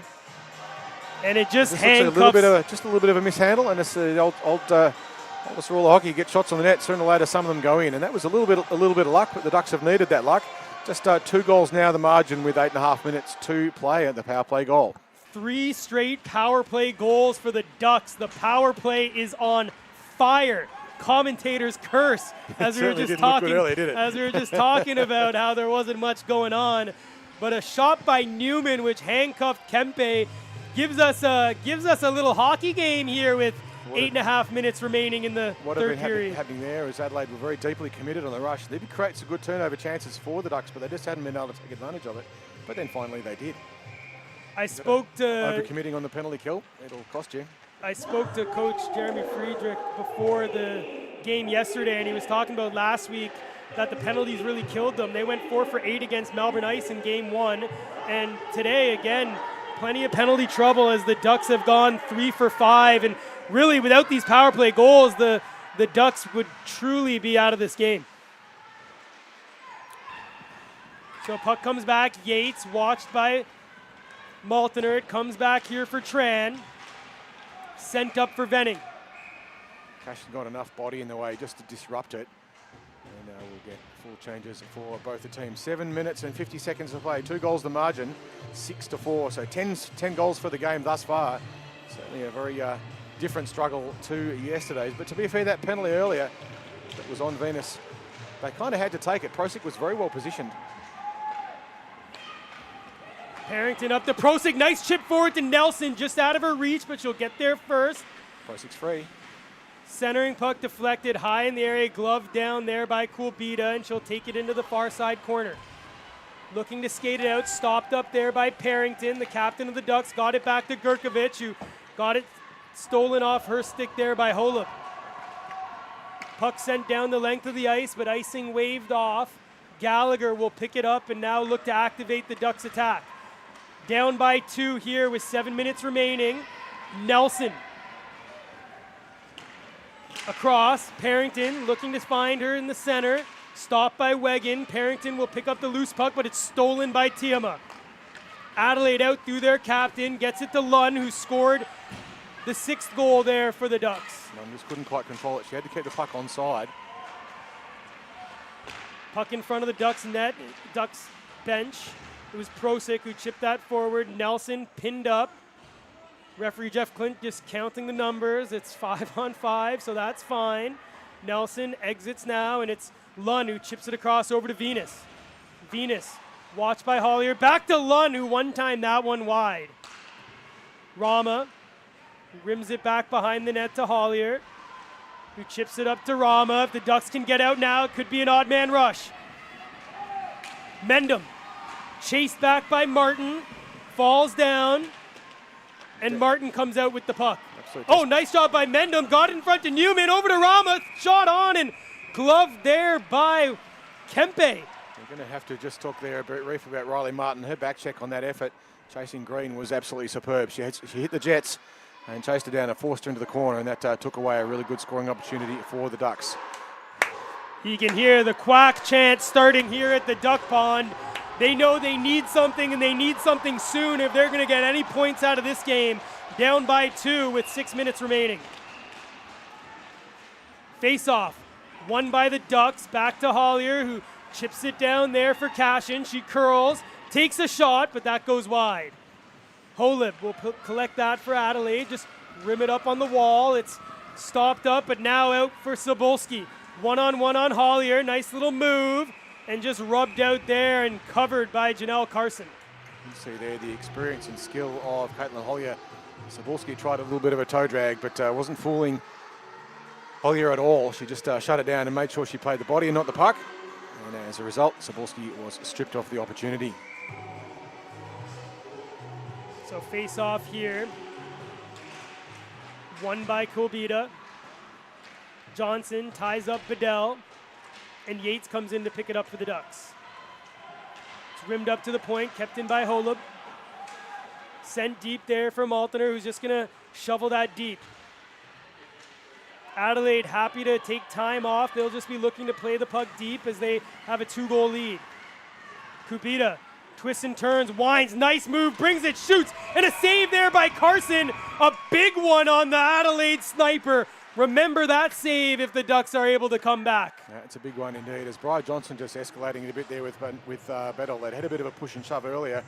And it just a handcuffs. little bit of a mishandle, and it's the old rule of hockey. You get shots on the net, sooner or later some of them go in, and that was a little bit of luck, but the Ducks have needed that luck. Just 2 goals now, the margin, with 8.5 minutes to play at the power play goal. 3 straight power play goals for the Ducks. The power play is on fire. Commentators curse as we were just talking early, did it? As we were just talking about how there wasn't much going on. But a shot by Newman, which handcuffed Kempe, gives us a little hockey game here with 8.5 minutes remaining in the third period. What happening there is Adelaide were very deeply committed on the rush. They did create some good turnover chances for the Ducks, but they just hadn't been able to take advantage of it. But then finally they did. I spoke to overcommitting on the penalty kill. It'll cost you. I spoke to Coach Jeremy Friedrich before the game yesterday, and he was talking about last week that the penalties really killed them. They went 4 for 8 against Melbourne Ice in game 1, and today, again, plenty of penalty trouble as the Ducks have gone 3 for 5, and really without these power play goals, the Ducks would truly be out of this game. So puck comes back, Yates, watched by Maltner. It comes back here for Tran. Sent up for Venning. Cashin got enough body in the way just to disrupt it. And we'll get full changes for both the teams. 7 minutes and 50 seconds to play. 2 goals the margin, 6-4. So 10 goals for the game thus far. Certainly a very different struggle to yesterday's. But to be fair, that penalty earlier that was on Venus, they kind of had to take it. Prosic was very well positioned. Harrington up to Prosic. Nice chip forward to Nelson. Just out of her reach, but she'll get there first. Prosic's free. Centering puck deflected high in the area. Glove down there by Kulbita, and she'll take it into the far side corner. Looking to skate it out. Stopped up there by Parrington. The captain of the Ducks got it back to Gurkovic, who got it stolen off her stick there by Holub. Puck sent down the length of the ice, but icing waved off. Gallagher will pick it up and now look to activate the Ducks attack. Down by 2 here with 7 minutes remaining. Nelson. Across. Parrington looking to find her in the center. Stopped by Wegan. Parrington will pick up the loose puck, but it's stolen by Tiama. Adelaide out through their captain. Gets it to Lunn, who scored the 6th goal there for the Ducks. Lunn just couldn't quite control it. She had to keep the puck onside. Puck in front of the Ducks net. Ducks bench. It was Prosic who chipped that forward. Nelson pinned up. Referee Jeff Clint just counting the numbers. It's 5-on-5, so that's fine. Nelson exits now, and it's Lunn who chips it across over to Venus. Venus, watched by Hollier. Back to Lunn, who one-timed that one wide. Rama, who rims it back behind the net to Hollier, who chips it up to Rama. If the Ducks can get out now, it could be an odd man rush. Mendham. Chased back by Martin, falls down, and Martin comes out with the puck. Oh, nice job by Mendham. Got in front to Newman, over to Rama, shot on and gloved there by Kempe. We're going to have to just talk there a bit brief about Riley Martin. Her back check on that effort, chasing Green, was absolutely superb. She hit the Jets and chased her down and forced her into the corner, and that took away a really good scoring opportunity for the Ducks. You can hear the quack chant starting here at the Duck Pond. They know they need something, and they need something soon if they're going to get any points out of this game. Down by 2 with 6 minutes remaining. Face-off, won by the Ducks. Back to Hollier, who chips it down there for Cashin. She curls, takes a shot, but that goes wide. Holub will collect that for Adelaide. Just rim it up on the wall. It's stopped up, but now out for Sobolski. One-on-one on Hollier. Nice little move. And just rubbed out there and covered by Janelle Carson. You see there the experience and skill of Caitlin Hollier. Sobolski tried a little bit of a toe drag, but wasn't fooling Hollier at all. She just shut it down and made sure she played the body and not the puck. And as a result, Sobolski was stripped off the opportunity. So face off here. Won by Kulbita. Johnson ties up Bedell. And Yates comes in to pick it up for the Ducks. It's rimmed up to the point, kept in by Holub. Sent deep there for Maltner, who's just going to shovel that deep. Adelaide happy to take time off. They'll just be looking to play the puck deep as they have a 2-goal lead. Kupita twists and turns, winds, nice move, brings it, shoots, and a save there by Carson. A big one on the Adelaide sniper. remember that save if the Ducks are able to come back. Yeah, it's a big one indeed. As Bri Johnson just escalating it a bit there with Battle. They'd had a bit of a push and shove earlier.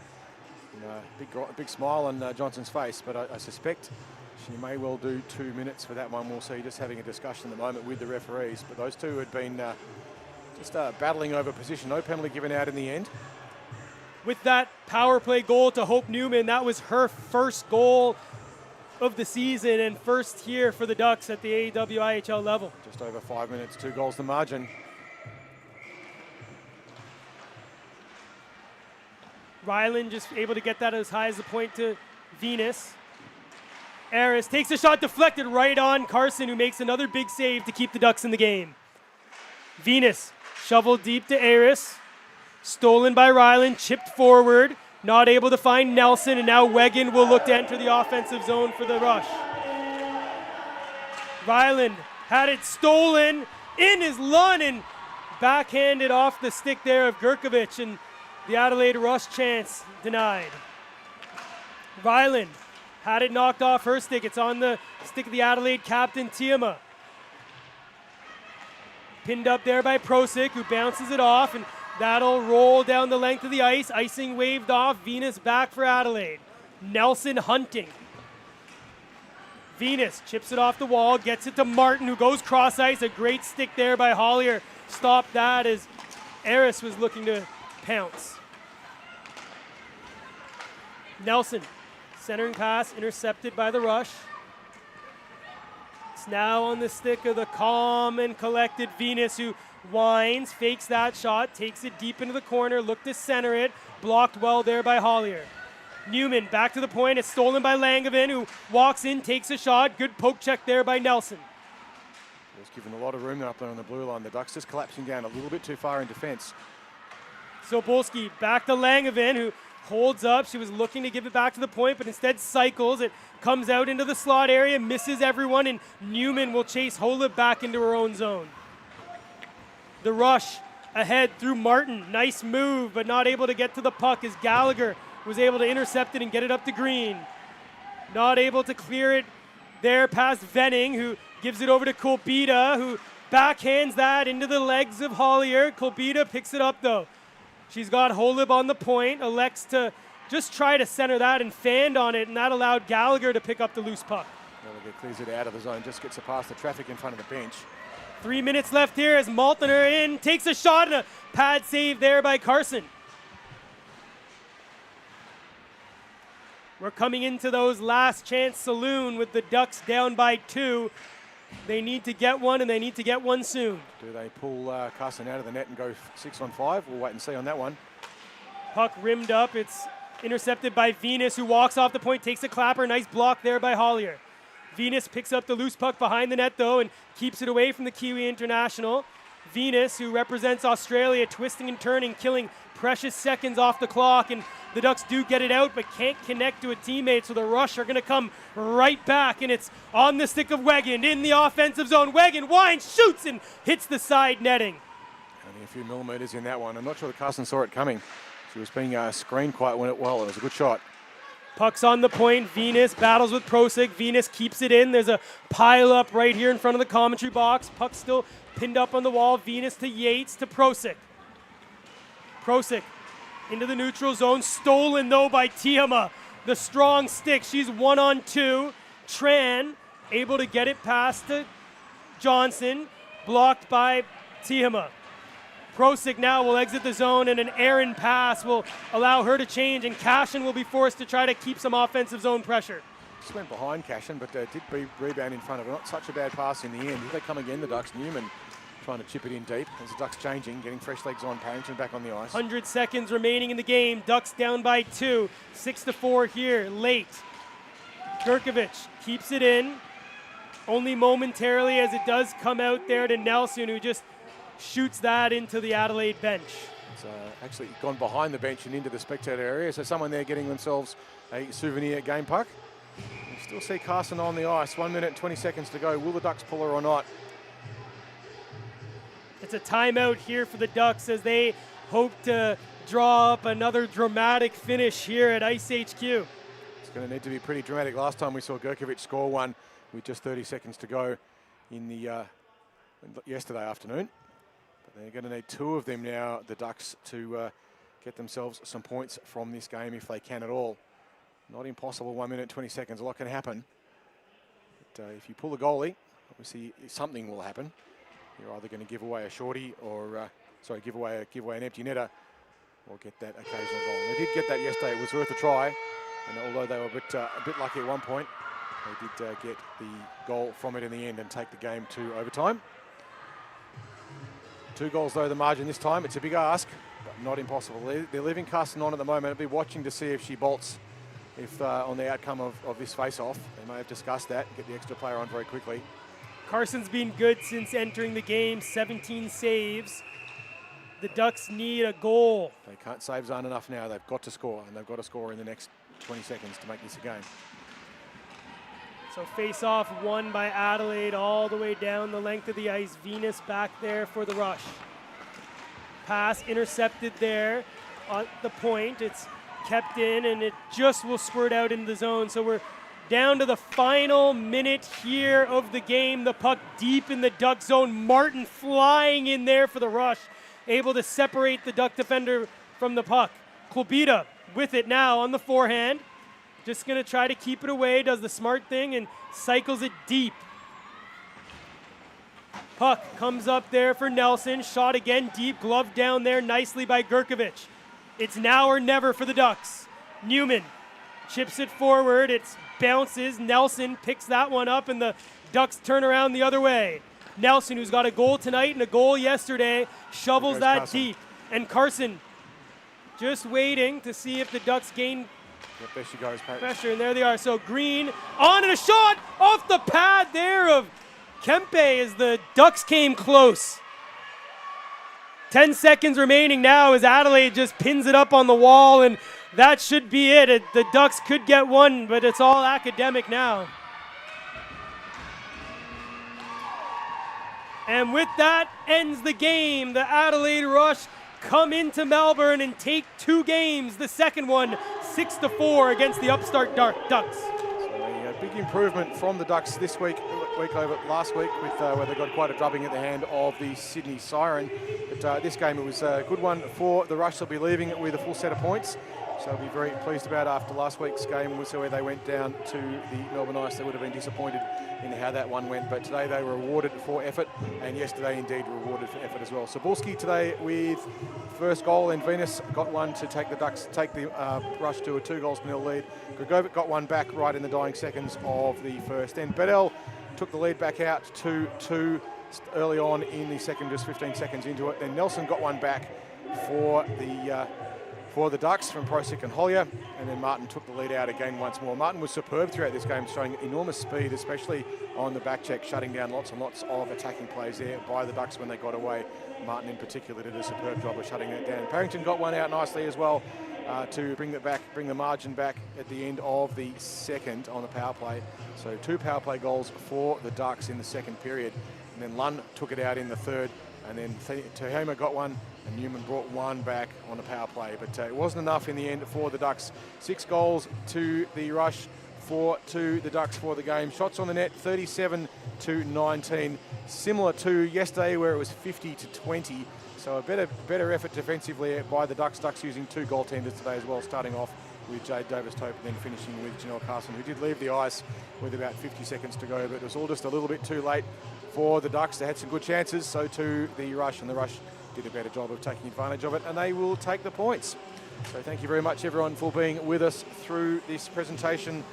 And, big smile on Johnson's face, but I suspect she may well do 2 minutes for that one. We'll see. Just having a discussion at the moment with the referees. But those two had been just battling over position. No penalty given out in the end. With that power play goal to Hope Newman, that was her first goal of the season and first here for the Ducks at the AWIHL level. Just over 5 minutes, 2 goals the margin. Ryland just able to get that as high as the point to Venus. Aris takes a shot deflected right on Carson, who makes another big save to keep the Ducks in the game. Venus shoveled deep to Aris. Stolen by Ryland, chipped forward. Not able to find Nelson, and now Wegan will look to enter the offensive zone for the rush. Ryland had it stolen in his Lund and backhanded off the stick there of Gurkovic, and the Adelaide rush chance denied. Ryland had it knocked off her stick. It's on the stick of the Adelaide captain, Tiama. Pinned up there by Prosic, who bounces it off, and that'll roll down the length of the ice. Icing waved off. Venus back for Adelaide. Nelson hunting. Venus chips it off the wall, gets it to Martin, who goes cross ice. A great stick there by Hollier. Stopped that as Aris was looking to pounce. Nelson, centering pass, intercepted by the rush. It's now on the stick of the calm and collected Venus, who winds, fakes that shot, takes it deep into the corner, looked to center it, blocked well there by Hollier. Newman back to the point, it's stolen by Langevin, who walks in, takes a shot, good poke check there by Nelson. Was given a lot of room up there on the blue line. The Ducks just collapsing down a little bit too far in defence. Sobolski back to Langevin, who holds up. She was looking to give it back to the point, but instead cycles. It comes out into the slot area, misses everyone, and Newman will chase Holub back into her own zone. The rush ahead through Martin. Nice move, but not able to get to the puck as Gallagher was able to intercept it and get it up to Green. Not able to clear it there past Venning, who gives it over to Kolbita, who backhands that into the legs of Hollier. Kolbita picks it up, though. She's got Holub on the point, elects to just try to center that and fanned on it, and that allowed Gallagher to pick up the loose puck. Gallagher clears it out of the zone, just gets it past the traffic in front of the bench. 3 minutes left here as Maltner in, takes a shot, and a pad save there by Carson. We're coming into those last chance saloon with the Ducks down by 2. They need to get one, and they need to get one soon. Do they pull Carson out of the net and go 6-on-5? We'll wait and see on that one. Puck rimmed up. It's intercepted by Venus, who walks off the point, takes a clapper. Nice block there by Hollier. Venus picks up the loose puck behind the net, though, and keeps it away from the Kiwi International. Venus, who represents Australia, twisting and turning, killing precious seconds off the clock, and the Ducks do get it out but can't connect to a teammate, so the rush are going to come right back, and it's on the stick of Wegan in the offensive zone. Wegan winds, shoots, and hits the side netting. Only a few millimetres in that one. I'm not sure that Carson saw it coming. She was being screened quite well. It was a good shot. Puck's on the point. Venus battles with Prosic. Venus keeps it in. There's a pile up right here in front of the commentary box. Puck still pinned up on the wall. Venus to Yates to Prosic. Prosic into the neutral zone. Stolen, though, by Tiama. The strong stick. She's 1-on-2. Tran able to get it past to Johnson. Blocked by Tiama. Prosic now will exit the zone, and an errant pass will allow her to change, and Cashin will be forced to try to keep some offensive zone pressure. Just went behind Cashin, but did rebound in front of her. Not such a bad pass in the end. Here they come again, the Ducks. Newman trying to chip it in deep as the Ducks changing, getting fresh legs on. Parrington back on the ice. 100 seconds remaining in the game. Ducks down by 2. 6-4 here, late. Gurkovic keeps it in, only momentarily, as it does come out there to Nelson, who just shoots that into the Adelaide bench. It's actually gone behind the bench and into the spectator area, so someone there getting themselves a souvenir game puck. We still see Carson on the ice. 1 minute and 20 seconds to go. Will the Ducks pull her or not? It's a timeout here for the Ducks as they hope to draw up another dramatic finish here at IceHQ. It's going to need to be pretty dramatic. Last time we saw Gurkovic score one with just 30 seconds to go. in the yesterday afternoon. But they're going to need 2 of them now, the Ducks, to get themselves some points from this game if they can at all. Not impossible, 1 minute, 20 seconds, a lot can happen. But if you pull a goalie, obviously something will happen. You're either going to give away a shorty or, give away an empty netter or get that occasional goal. And they did get that yesterday, it was worth a try. And although they were a bit lucky at one point, they did get the goal from it in the end and take the game to overtime. 2 goals though the margin this time. It's a big ask, but not impossible. They're leaving Carson on at the moment. I'll be watching to see if she bolts on the outcome of this face-off. They may have discussed that, get the extra player on very quickly. Carson's been good since entering the game, 17 saves. The Ducks need a goal. They can't save zone enough now. They've got to score, and they've got to score in the next 20 seconds to make this a game. So face-off won by Adelaide all the way down the length of the ice. Venus back there for the rush. Pass intercepted there on the point. It's kept in, and it just will squirt out in the zone. So we're down to the final minute here of the game. The puck deep in the Duck zone. Martin flying in there for the rush, able to separate the Duck defender from the puck. Klobita with it now on the forehand. Just going to try to keep it away, does the smart thing, and cycles it deep. Puck comes up there for Nelson. Shot again deep, glove down there nicely by Gurkovic. It's now or never for the Ducks. Newman chips it forward. It bounces. Nelson picks that one up, and the Ducks turn around the other way. Nelson, who's got a goal tonight and a goal yesterday, shovels that Carson deep. And Carson just waiting to see if the Ducks gain there she goes, pressure, and there they are. So Green on, and a shot off the pad there of Kempe as the Ducks came close. 10 seconds remaining now as Adelaide just pins it up on the wall, and that should be it. The Ducks could get one, but it's all academic now. And with that ends the game. The Adelaide Rush come into Melbourne and take 2 games. The second one, 6-4 against the upstart Ducks. So a big improvement from the Ducks this week over last week, with where they got quite a drubbing at the hand of the Sydney Siren. But this game, it was a good one for the Rush. They'll be leaving it with a full set of points. So I'll be very pleased about after last week's game, where they went down to the Melbourne Ice. They would have been disappointed in how that one went, but today they were rewarded for effort, and yesterday indeed rewarded for effort as well. Cebulski today with first goal, and Venus got one to take the Rush to a 2-0 lead. Gregovic got one back right in the dying seconds of the first. Then Bedell took the lead back out to 2 early on in the second, just 15 seconds into it. Then Nelson got one back for the Ducks from Prosic and Hollier, and then Martin took the lead out again once more. Martin was superb throughout this game, showing enormous speed, especially on the back check, shutting down lots and lots of attacking plays there by the Ducks when they got away. Martin in particular did a superb job of shutting that down. Parrington got one out nicely as well to bring the margin back at the end of the second on the power play. So 2 power play goals for the Ducks in the second period, and then Lund took it out in the third, and then Tehama got one, and Newman brought one back on the power play. But it wasn't enough in the end for the Ducks. 6 goals to the Rush, 4 to the Ducks for the game. Shots on the net, 37-19. Similar to yesterday where it was 50-20. So a better effort defensively by the Ducks. Ducks using 2 goaltenders today as well, starting off with Jade Davis-Tope, then finishing with Janelle Carson, who did leave the ice with about 50 seconds to go, but it was all just a little bit too late for the Ducks. They had some good chances, so too the Rush, and the Rush did a better job of taking advantage of it, and they will take the points. So thank you very much, everyone, for being with us through this presentation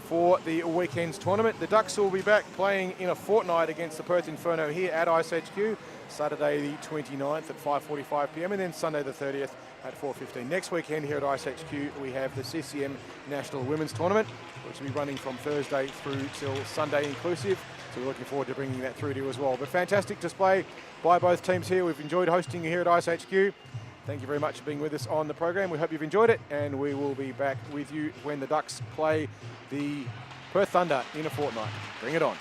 for the weekend's tournament. The Ducks will be back playing in a fortnight against the Perth Inferno here at IceHQ, Saturday the 29th at 5:45 p.m, and then Sunday the 30th at 4:15. Next weekend here at IceHQ, we have the CCM National Women's Tournament, which will be running from Thursday through till Sunday inclusive. So we're looking forward to bringing that through to you as well. But fantastic display by both teams here. We've enjoyed hosting you here at IceHQ. Thank you very much for being with us on the program. We hope you've enjoyed it, and we will be back with you when the Ducks play the Perth Thunder in a fortnight. Bring it on.